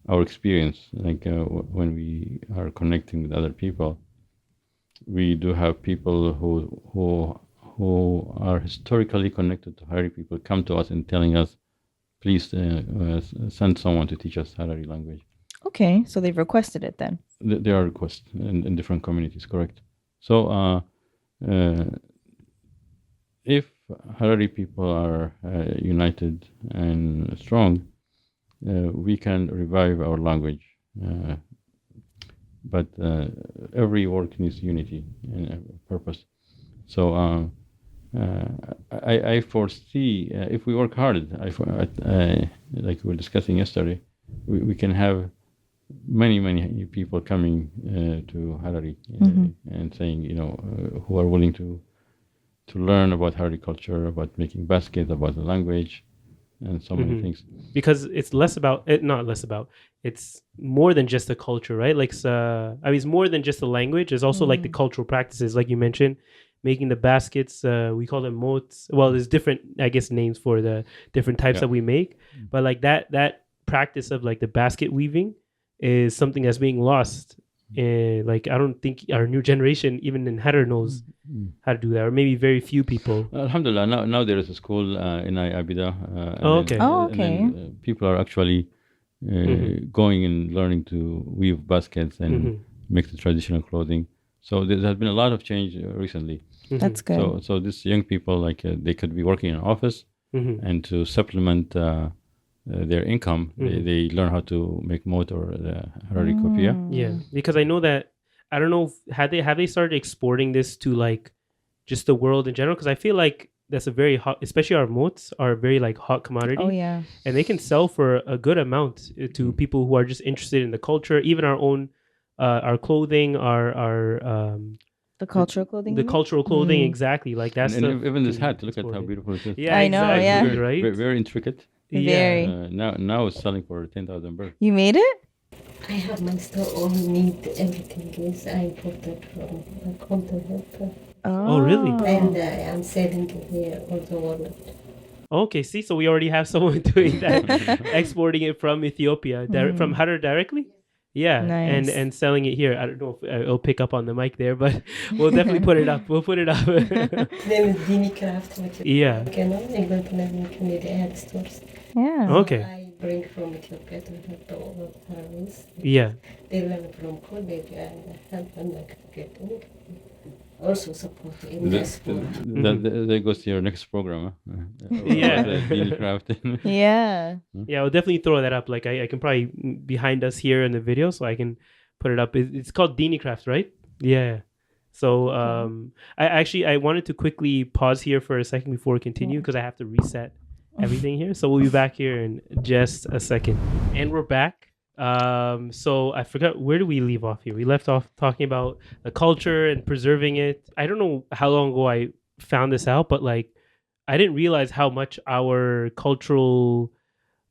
our experience, like when we are connecting with other people, we do have people who are historically connected to Harari people come to us and telling us please send someone to teach us Harari language. Okay, so they've requested it then. There are requests in different communities, correct? So if Harari people are united and strong, we can revive our language. But every work needs unity and purpose. So I foresee if we work hard, like we were discussing yesterday, we can have many people coming to Harari and saying, who are willing to learn about Harari culture, about making baskets, about the language, and so many things. Because it's it's more than just the culture, right? Like, it's more than just the language. It's also like the cultural practices, like you mentioned, making the baskets. We call them moats. Well, there's different, I guess, names for the different types that we make. But like that practice of like the basket weaving is something that's being lost. Like, I don't think our new generation, even in Harar, knows how to do that, or maybe very few people. Alhamdulillah, now there is a school in Abida. Okay. People are actually going and learning to weave baskets and make the traditional clothing. So there has been a lot of change recently. That's good. So these young people, like they could be working in an office, and to supplement their income, they learn how to make moat or the Harari kopia. Yeah, because I know that, I don't know, have they started exporting this to like just the world in general? Because I feel like that's a very hot, especially our moats are a very like hot commodity. Oh yeah, and they can sell for a good amount to people who are just interested in the culture, even our own, our clothing, our the cultural clothing. The cultural clothing, exactly. Like that's and even this hat. Look at how beautiful it is. Yeah, I know. Exactly, Yeah, right. Very, very intricate. Very. Now it's selling for 10,000 birr. You made it? I have my store all need everything is I imported from the continent. Oh, really? And I'm selling it here all the world. Okay, see, so we already have someone doing that, exporting it from Ethiopia, from Harar directly. Yeah, Nice. and selling it here. I don't know if it'll pick up on the mic there, but we'll definitely put it up. We'll put it up. Name is Dini Craft. Yeah. I'm going to live in Canada stores. Yeah. Okay. I bring from Ethiopia to help the other Hararis. Yeah. They learn from college and help them get also support in the school. That goes to your next program. Yeah. Yeah. Yeah, I'll definitely throw that up. Like I can probably behind us here in the video, so I can put it up. It's called Dini Craft, right? Yeah. So I wanted to quickly pause here for a second before we continue because I have to reset everything here. So we'll be back here in just a second. And we're back. So I forgot, where do we leave off here? We left off talking about the culture and preserving it. I don't know how long ago I found this out, but like I didn't realize how much our cultural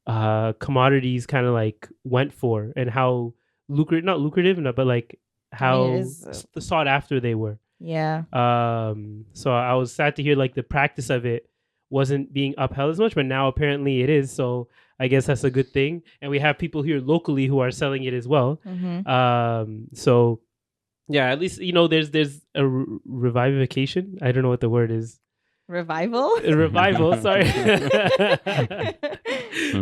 commodities kind of like went for, and how not lucrative, but like how sought after they were. Yeah. So I was sad to hear like the practice of it wasn't being upheld as much, but now apparently it is. So I guess that's a good thing. And we have people here locally who are selling it as well. So yeah, at least, there's a revivification. I don't know what the word is. Revival? A revival, sorry.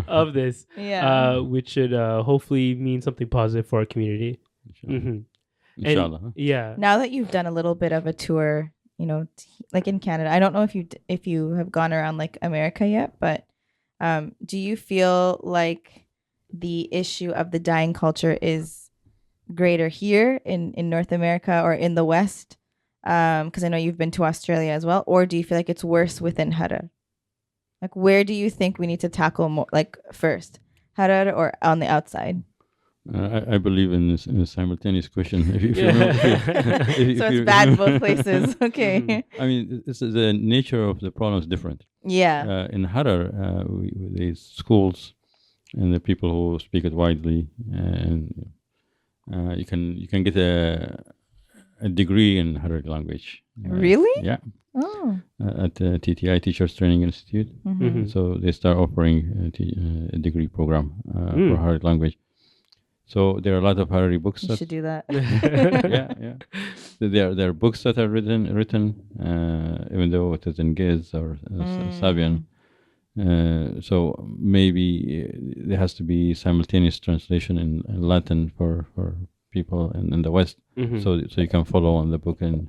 of this. Yeah. Which should hopefully mean something positive for our community. Inshallah. Yeah. Now that you've done a little bit of a tour, like in Canada, I don't know if you have gone around like America yet, but do you feel like the issue of the dying culture is greater here in North America or in the West? Because I know you've been to Australia as well. Or do you feel like it's worse within Harar? Like, where do you think we need to tackle more, like first, Harar or on the outside? I believe in this simultaneous question. So it's bad both places. Okay. I mean, the nature of the problem is different. Yeah. In Harar, these schools and the people who speak it widely, and you can get a degree in Harari language. Really? Yeah. Oh. At the TTI, Teachers Training Institute. So they start offering a degree program for Harari language. So there are a lot of Harari books. You should do that. Yeah. There are books that are written, even though it is in Giz or Sabian. So maybe there has to be simultaneous translation in Latin for people in the West, so you can follow on the book. And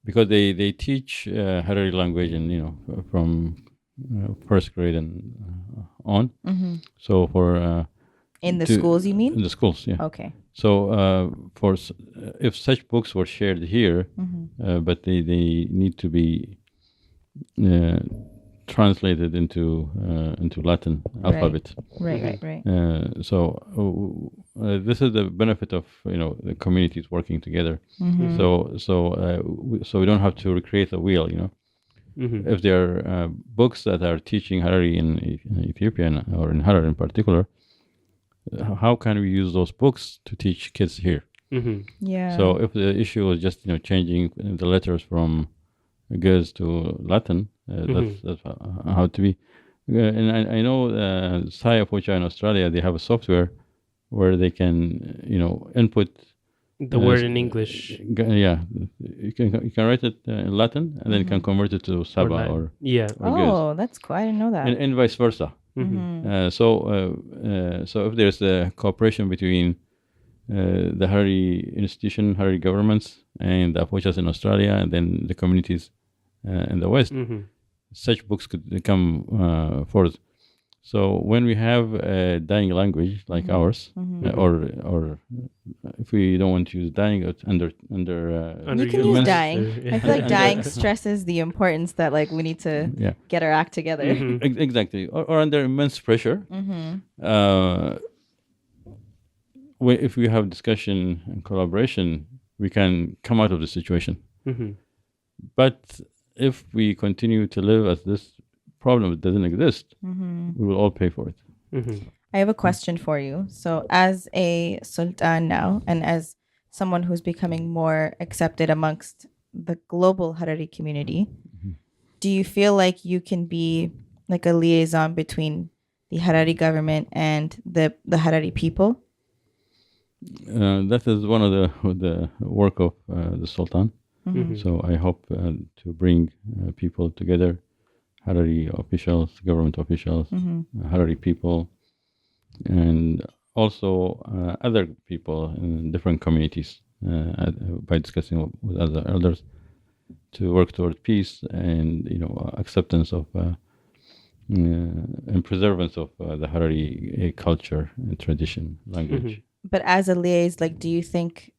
because they teach Harari language and from first grade and on. So for in the schools, you mean? In the schools, yeah. Okay. So if such books were shared here, but they need to be translated into Latin alphabet. Right. So this is the benefit of the communities working together. So we don't have to recreate the wheel. If there are books that are teaching Harari in Ethiopia or in Harar in particular, how can we use those books to teach kids here? So if the issue is just changing the letters from Ge'ez to Latin, that's how to be. And I know Hiii Afocha in Australia, they have a software where they can input the word in English. Yeah, you can write it in Latin and then you can convert it to Saba or Ge'ez. That's cool. I didn't know that. And vice versa. So if there's a cooperation between the Harari institution, Harari governments, and the Afochas in Australia, and then the communities in the West, such books could come forth. So when we have a dying language like ours, or if we don't want to use dying, it's under you can use dying. I feel like dying stresses the importance that we need to get our act together. Exactly, or under immense pressure. If we have discussion and collaboration, we can come out of the situation. But if we continue to live as this problem doesn't exist, we will all pay for it. I have a question for you. So as a Sultan now, and as someone who's becoming more accepted amongst the global Harari community, do you feel like you can be like a liaison between the Harari government and the Harari people? That is one of the work of the Sultan. So I hope to bring people together, Harari officials, government officials, Harari people, and also other people in different communities by discussing with other elders to work toward peace and acceptance of and preservance of the Harari culture and tradition, language. But as a liaison, do you think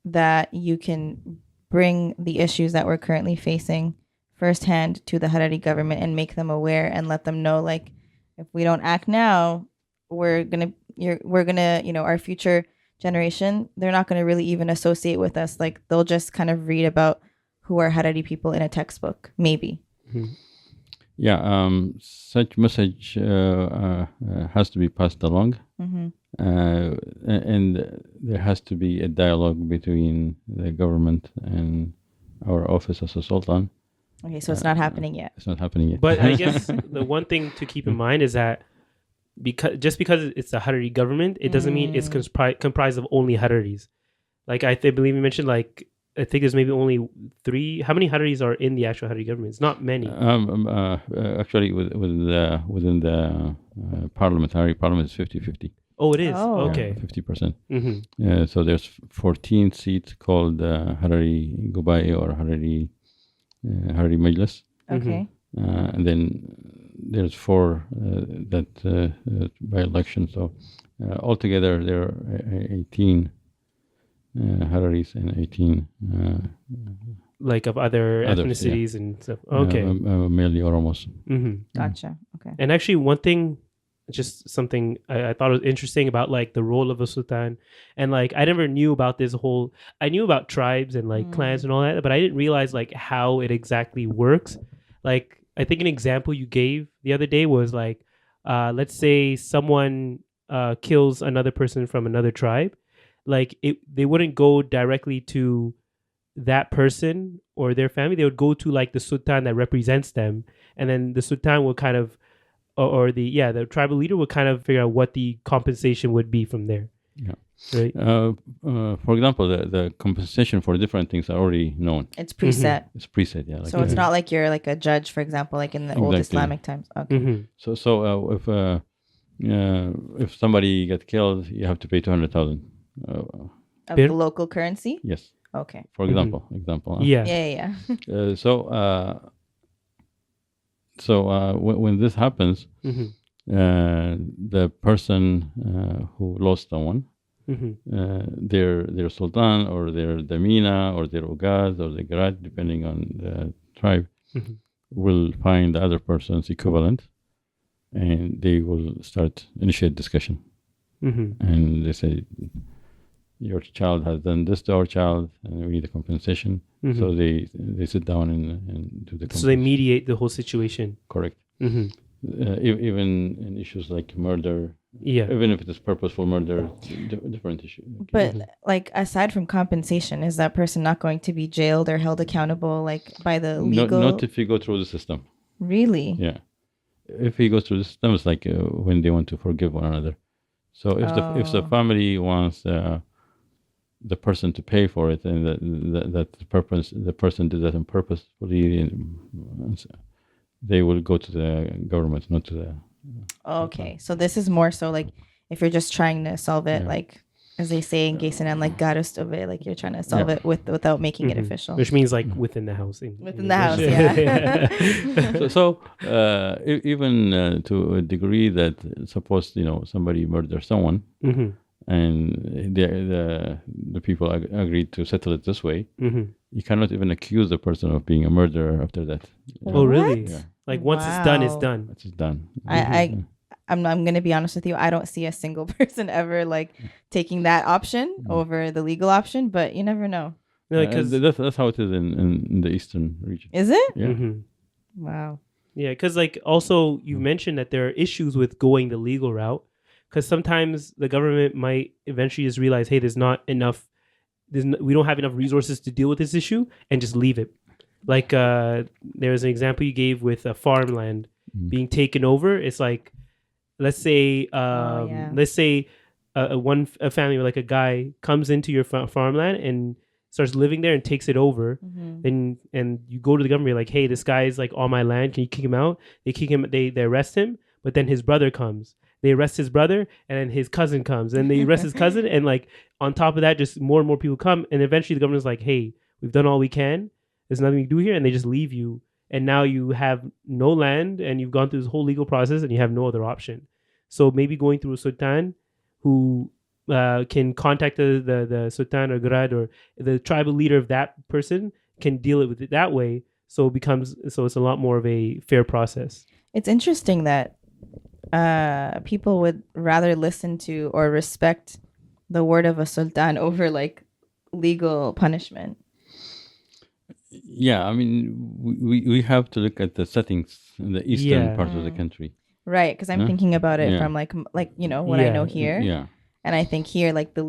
that you can bring the issues that we're currently facing firsthand to the Harari government and make them aware and let them know, if we don't act now, we're gonna our future generation, they're not gonna really even associate with us. They'll just kind of read about who are Harari people in a textbook, maybe. Such message has to be passed along, and there has to be a dialogue between the government and our office as a Sultan. Okay, so it's not happening yet. It's not happening yet. But I guess the one thing to keep in mind is that because it's the Harari government, it doesn't mean it's comprised of only Hararis. I believe you mentioned I think there's maybe only 3. How many Hararis are in the actual Harari government? It's not many. Actually, within the parliament, Harari parliament is 50-50. Oh, it is? Oh. Okay. 50%. So there's 14 seats called Harari Gubai or Harari Majlis. Okay. And then there's 4 that by election. So altogether there are 18 Hararis and 18 of other ethnicities and stuff. Okay. Mainly Oromos. Gotcha. Okay. And actually, one thing, just something I thought was interesting about the role of a sultan, and I never knew about this whole. I knew about tribes and clans and all that, but I didn't realize how it exactly works. I think an example you gave the other day was let's say someone kills another person from another tribe. They wouldn't go directly to that person or their family. They would go to the sultan that represents them, and then the sultan will kind of, or the tribal leader would kind of figure out what the compensation would be from there. Yeah. Right. For example, the compensation for different things are already known. It's preset. It's preset, yeah. So it's not like you're like a judge, for example, like in the old Islamic times. Okay. So if somebody gets killed, you have to pay 200,000. Of the local currency? Yes. Okay. For example. Yeah. When this happens, the person who lost someone, their sultan or their damina or their ugaz or their grad, depending on the tribe, will find the other person's equivalent, and they will initiate discussion. And they say, your child has done this to our child, and we need a compensation. So they sit down and do the compensation. So they mediate the whole situation. Correct. Even in issues like murder, even if it is purposeful murder, different issue. But like aside from compensation, is that person not going to be jailed or held accountable like by the legal? Not if you go through the system. Really? Yeah. If he goes through the system, it's like when they want to forgive one another. So if the family wants the person to pay for it, and that the person did that on purpose, they will go to the government, not to the. Okay, so this is more so like if you're just trying to solve it, like as they say in Gayson, like garust of it, like you're trying to solve it without making it official. Which means like within the house. Within the house, yeah. so even to a degree that suppose somebody murders someone. And the people agreed to settle it this way. You cannot even accuse the person of being a murderer after that. Oh, really? Yeah. Like once it's done, it's done. It's done. I'm going to be honest with you. I don't see a single person ever like taking that option over the legal option, but you never know. No, because that's how it is in the eastern region. Is it? Yeah. Wow. Yeah, because like also you mentioned that there are issues with going the legal route. Because sometimes the government might eventually just realize, hey, there's not enough, we don't have enough resources to deal with this issue, and just leave it. Like there's an example you gave with farmland being taken over. It's like, let's say a family or like a guy comes into your farmland and starts living there and takes it over. And you go to the government, you're like, hey, this guy is like on my land. Can you kick him out? They kick him. They arrest him. But then his brother comes. They arrest his brother, and then his cousin comes, and they arrest his cousin, and like on top of that, just more and more people come, and eventually the government's like, "Hey, we've done all we can. There's nothing we can do here," and they just leave you, and now you have no land, and you've gone through this whole legal process, and you have no other option. So maybe going through a sultan who can contact the sultan or grad or the tribal leader of that person can deal with it that way. So it's a lot more of a fair process. It's interesting that people would rather listen to or respect the word of a sultan over like legal punishment. Yeah, I mean, we have to look at the settings in the eastern part of the country. Right, because I'm thinking about it from like what I know here. Yeah. And I think here, like the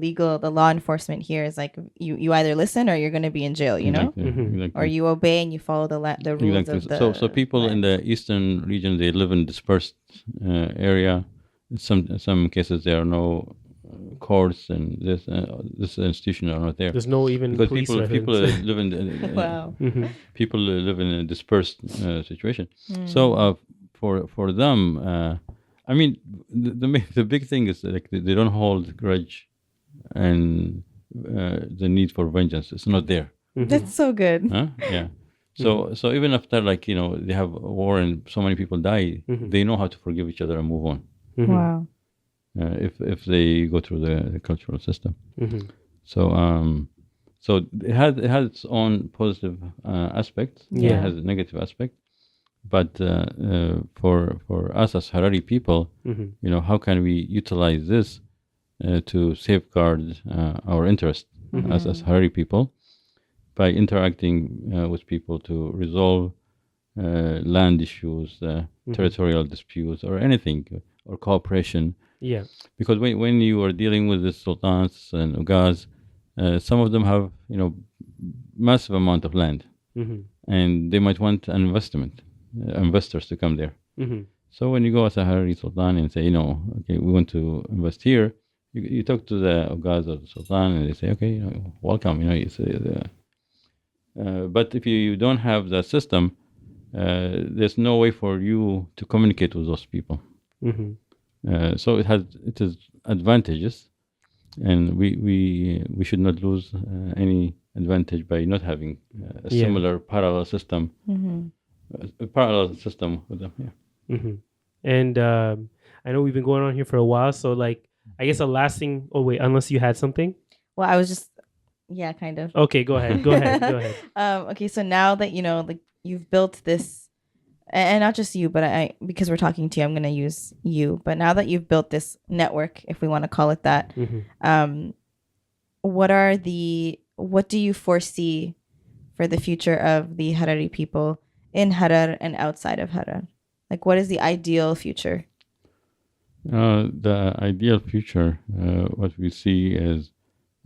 law enforcement here is like you either listen or you're going to be in jail, Exactly. or you obey and you follow the rules of the. So people in the eastern region, they live in dispersed area. In some cases there are no courts, and this institution are not there. There's no even because police people live in wow. People live in a dispersed situation. So for them. I mean, the big thing is like they don't hold grudge, and the need for vengeance is not there. That's so good. Huh? Yeah. So even after they have a war and so many people die, they know how to forgive each other and move on. Wow. If they go through the cultural system. So it has its own positive aspects. Yeah. It has a negative aspect. But for us as Harari people, how can we utilize this to safeguard our interest as Harari people by interacting with people to resolve land issues, territorial disputes, or anything, or cooperation. Yeah. Because when you are dealing with the sultans and ugaz, some of them have massive amount of land, and they might want an investors to come there. So when you go as a Harari Sultan and say, okay, we want to invest here, you talk to the Ogaz or the Sultan, and they say, okay, welcome. But if you don't have that system, there's no way for you to communicate with those people. So it is advantages, and we should not lose any advantage by not having a similar parallel system, a parallel system with them. And I know we've been going on here for a while, so like I guess a last thing. Oh wait, unless you had something. Well, I was just kind of. Okay, go ahead. Okay, so now that like you've built this, and not just you, but because we're talking to you, I'm going to use you. But now that you've built this network, if we want to call it that, what do you foresee for the future of the Harari people in Harar and outside of Harar? Like, what is the ideal future? The ideal future, what we see is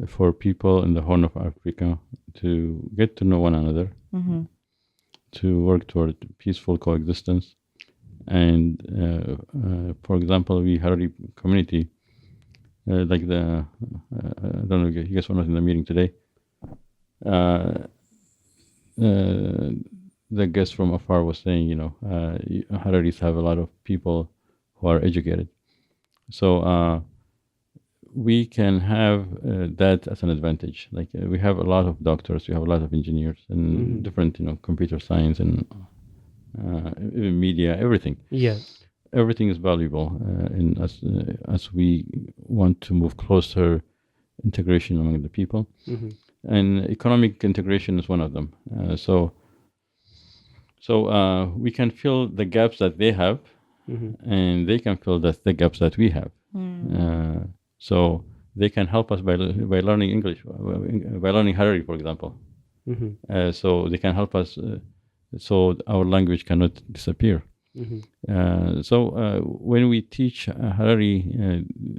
for people in the Horn of Africa to get to know one another, to work toward peaceful coexistence. And for example, we Harari Community, like I don't know if you guys were not in the meeting today, the guest from afar was saying, Hararis have a lot of people who are educated. So we can have that as an advantage. Like we have a lot of doctors, we have a lot of engineers, and different, computer science and even media, everything. Yeah, everything is valuable as we want to move closer integration among the people, and economic integration is one of them. So we can fill the gaps that they have, and they can fill the gaps that we have. So they can help us by learning English, by learning Harari, for example. So they can help us so our language cannot disappear. So when we teach Harari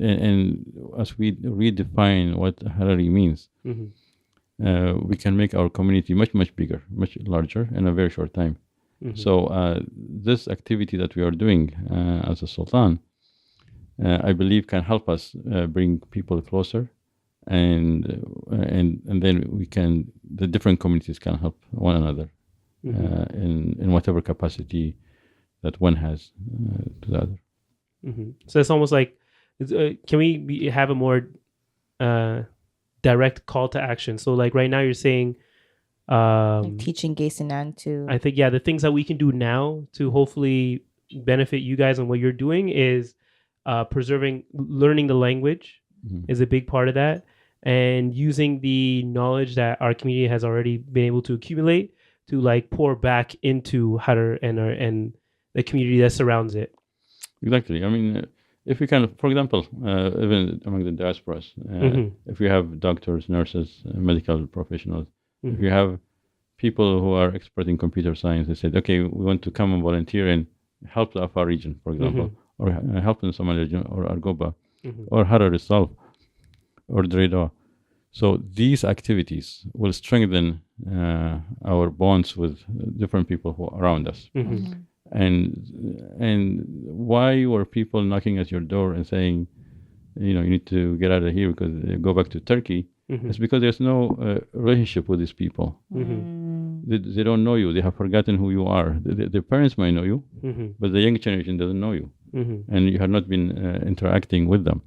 and as we redefine what Harari means, we can make our community much, much bigger, much larger in a very short time. So this activity that we are doing as a Sultan, I believe can help us bring people closer, and then the different communities can help one another in whatever capacity that one has to the other. So it's almost like, can we have a more direct call to action? So like right now you're saying, like teaching Gaysinan to. I think the things that we can do now to hopefully benefit you guys and what you're doing is learning the language is a big part of that, and using the knowledge that our community has already been able to accumulate to like pour back into Harar and the community that surrounds it. Exactly. I mean, if we can, for example, even among the diasporas, if we have doctors, nurses, medical professionals, if you have people who are expert in computer science, they said, okay, we want to come and volunteer and help the Afar region, for example, or help in Somali region, or Argoba, or Harar itself, or Dredwa. So these activities will strengthen our bonds with different people who are around us. And why were people knocking at your door and saying, you need to get out of here because go back to Turkey? It's because there's no relationship with these people. They don't know you. They have forgotten who you are. Their parents might know you, but the young generation doesn't know you, and you have not been interacting with them.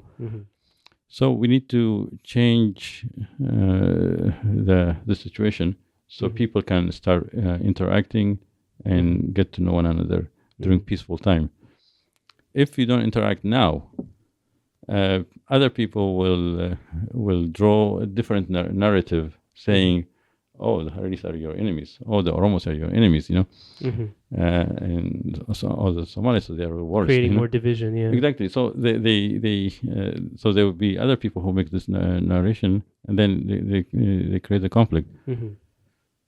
So we need to change the situation so people can start interacting and get to know one another during peaceful time. If you don't interact now, other people will draw a different narrative, saying, "Oh, the Hararis are your enemies. Oh, the Oromos are your enemies." And so the Somalis, they are worse. Creating more division. Yeah, exactly. So so there will be other people who make this narration, and then they create a conflict.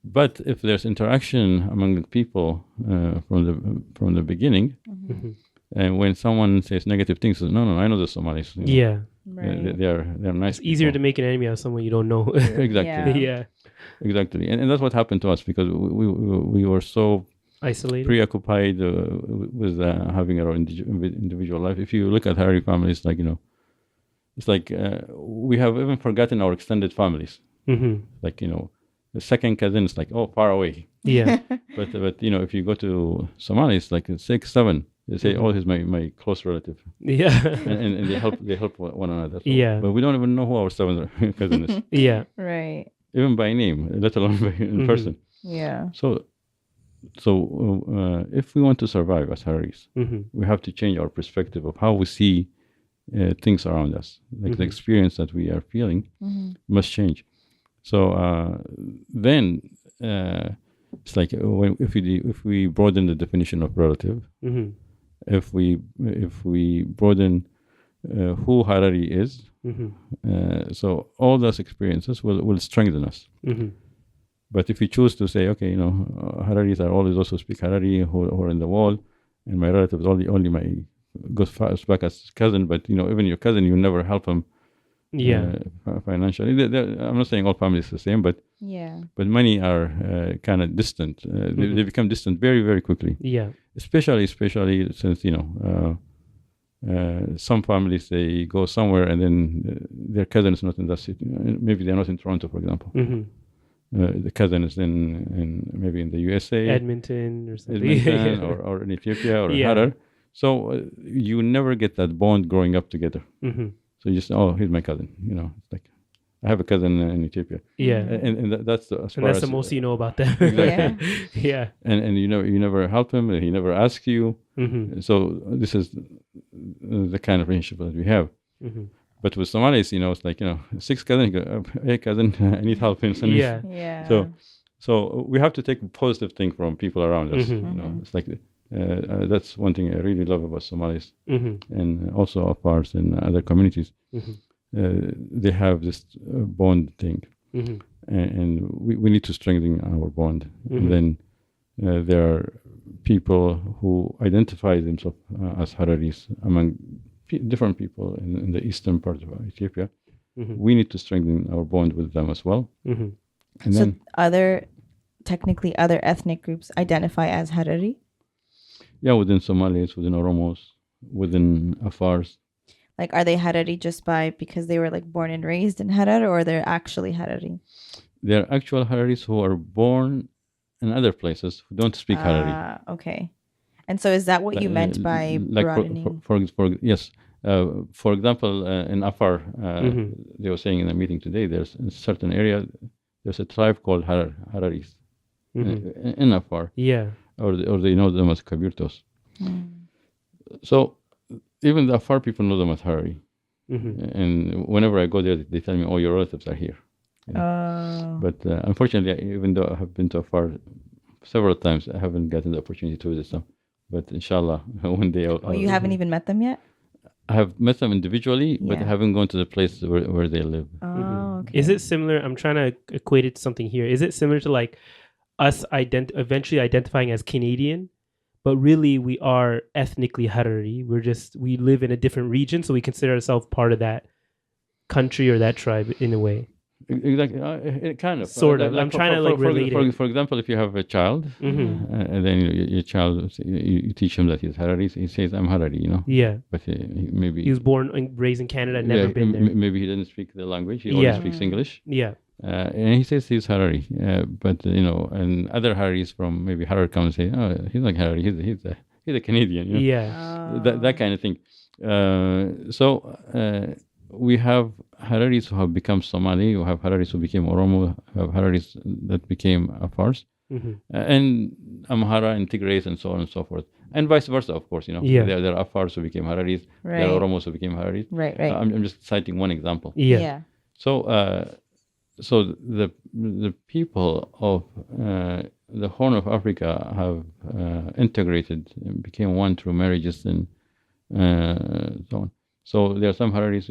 But if there's interaction among the people from the beginning, and when someone says negative things, says, no, I know the Somalis. Right. They're nice. It's easier to make an enemy out of someone you don't know. Exactly. Yeah. Exactly, and that's what happened to us because we were so isolated, preoccupied with having our individual life. If you look at Harari families, like it's like we have even forgotten our extended families. Like, the second cousin is like, oh, far away. Yeah. But if you go to Somalia, it's like 6, 7. They say, oh, he's my close relative. Yeah. and they help one another. So, Yeah. But we don't even know who our seventh cousin is. Yeah. Right. Even by name, let alone in person. Yeah. So if we want to survive as Hararis, we have to change our perspective of how we see things around us. Like the experience that we are feeling must change. So then it's like if we broaden the definition of relative, if we broaden who Harari is, so all those experiences will strengthen us. But if we choose to say, okay, Hararis are always also speak Harari who are in the wall, and my relative is only my goes back as cousin, but even your cousin, you never help him. Financially. I'm not saying all families are the same, but many are kind of distant. They become distant very, very quickly. Yeah. Especially since some families, they go somewhere and then their cousin is not in that city. Maybe they're not in Toronto, for example. The cousin is maybe in the USA, Edmonton or something, or in Ethiopia or Harar. So you never get that bond growing up together. So you just, oh, he's my cousin. It's like I have a cousin in Ethiopia. Yeah, and that's the most you know about them. Exactly. Yeah. And you never help him. He never asks you. So this is the kind of relationship that we have. But with Somalis, it's like 6 cousins. Go, hey cousin, I need help. Yeah. So we have to take a positive thing from people around us. It's like. That's one thing I really love about Somalis and also Afars and other communities. They have this bond thing, and we need to strengthen our bond. And then there are people who identify themselves as Hararis among different people in the eastern part of Ethiopia. We need to strengthen our bond with them as well. And so technically other ethnic groups identify as Harari? Yeah, within Somalis, within Oromos, within Afars. Like, are they Harari just because they were like born and raised in Harar, or they're actually Harari? They're actual Hararis who are born in other places who don't speak Harari. Okay. And so is that what you meant by broadening? Yes. For example, in Afar, they were saying in a meeting today, there's in a certain area, there's a tribe called Hararis in Afar. Yeah. Or they know them as Kabirtos. So even the Afar people know them as Harari. And whenever I go there, they tell me, oh, your relatives are here. But unfortunately, even though I have been to Afar several times, I haven't gotten the opportunity to visit them. But inshallah, one day you haven't even met them yet? I have met them individually, but I haven't gone to the place where they live. Okay. Is it similar? I'm trying to equate it to something here. Is it similar to like us eventually identifying as Canadian, but really we are ethnically Harari? We live in a different region, so we consider ourselves part of that country or that tribe in a way. Exactly, kind of. Sort of. I'm trying to relate it. For example, if you have a child, and then your child, you teach him that he's Harari, he says, I'm Harari, Yeah. But maybe... He was born and raised in Canada, never been there. Maybe he didn't speak the language, he only speaks English. Yeah. And he says he's Harari, but and other Hararis from maybe Harar come and say, oh, he's not Harari, he's a Canadian. Yeah, that kind of thing. So we have Hararis who have become Somali, who have Hararis who became Oromo, who have Hararis that became Afars, and Amhara and Tigray and so on and so forth, and vice versa, of course. There are Afars who became Hararis, there are Oromos who became Hararis. Right. I'm just citing one example. Yeah. So the people of the Horn of Africa have integrated and became one through marriages and so on. So there are some Hararis,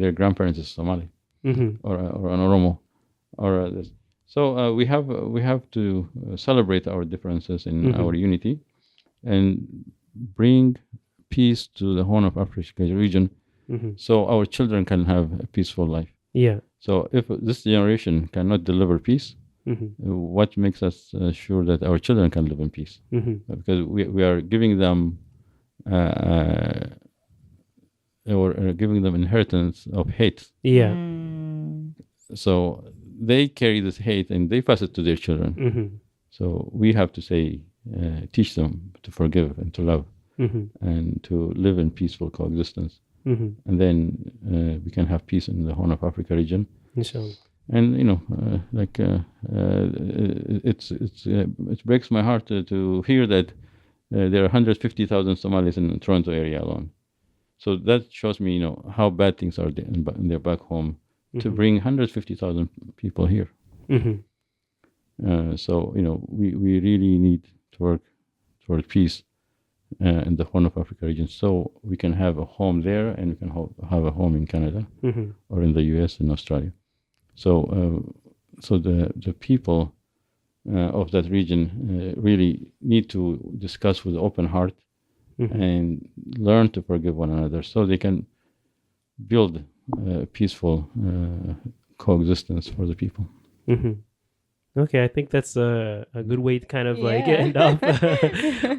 their grandparents is Somali or an Oromo, or this. So we have to celebrate our differences in our unity and bring peace to the Horn of Africa region, so our children can have a peaceful life. Yeah. So if this generation cannot deliver peace, what makes us sure that our children can live in peace? Because we are giving them or giving them inheritance of hate. Yeah. So they carry this hate and they pass it to their children. So we have to say, teach them to forgive and to love and to live in peaceful coexistence. And then we can have peace in the Horn of Africa region. Inshallah. And it breaks my heart to hear that there are 150,000 Somalis in the Toronto area alone. So that shows me, how bad things are in their back home to bring 150,000 people here. So we really need to work toward peace in the Horn of Africa region, so we can have a home there, and we can have a home in Canada or in the US and Australia. So the people of that region really need to discuss with open heart and learn to forgive one another, so they can build peaceful coexistence for the people. Okay, I think that's a good way to kind of end off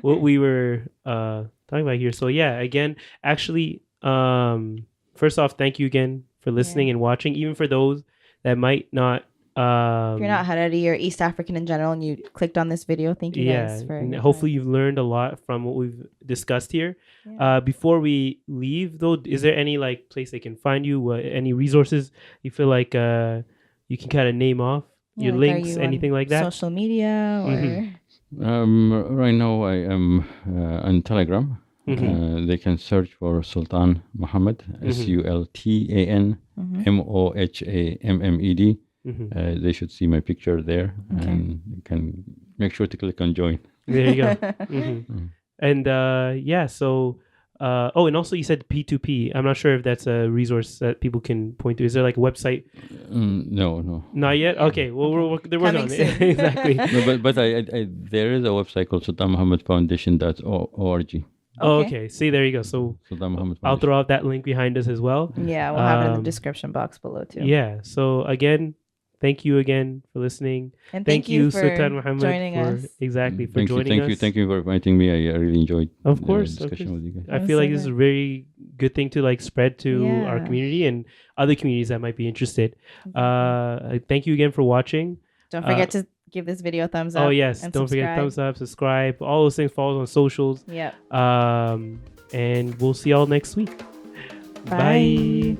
what we were talking about here. So again, actually, first off, thank you again for listening and watching. Even for those that might not, if you're not Harari or East African in general, and you clicked on this video, thank you guys for. And hopefully, you've learned a lot from what we've discussed here. Before we leave, though, is there any place they can find you? Any resources you feel like you can kind of name off? Your links, anything like that? Social media or right now I am on Telegram. They can search for Sultan Mohammed, Sultan Mohammed. They should see my picture there, and you can make sure to click on join. There you go. And so and also you said P2P. I'm not sure if that's a resource that people can point to. Is there like a website? No. Not yet? Okay. Well, we're working on it. Exactly. No, but I there is a website called sultanmohammedfoundation.org. Oh, okay. See, there you go. So I'll throw out that link behind us as well. Yeah, we'll have it in the description box below too. Yeah. So again, thank you again for listening. And thank you for Sultan Mohammed joining us. Exactly, for thank joining us. Thank you for inviting me. I really enjoyed the discussion with you guys. I feel like this is a very good thing to spread to our community and other communities that might be interested. Thank you again for watching. Don't forget to give this video a thumbs up. Oh yes, don't forget thumbs up, subscribe, all those things. Follow us on socials. Yeah. And we'll see y'all next week. Bye.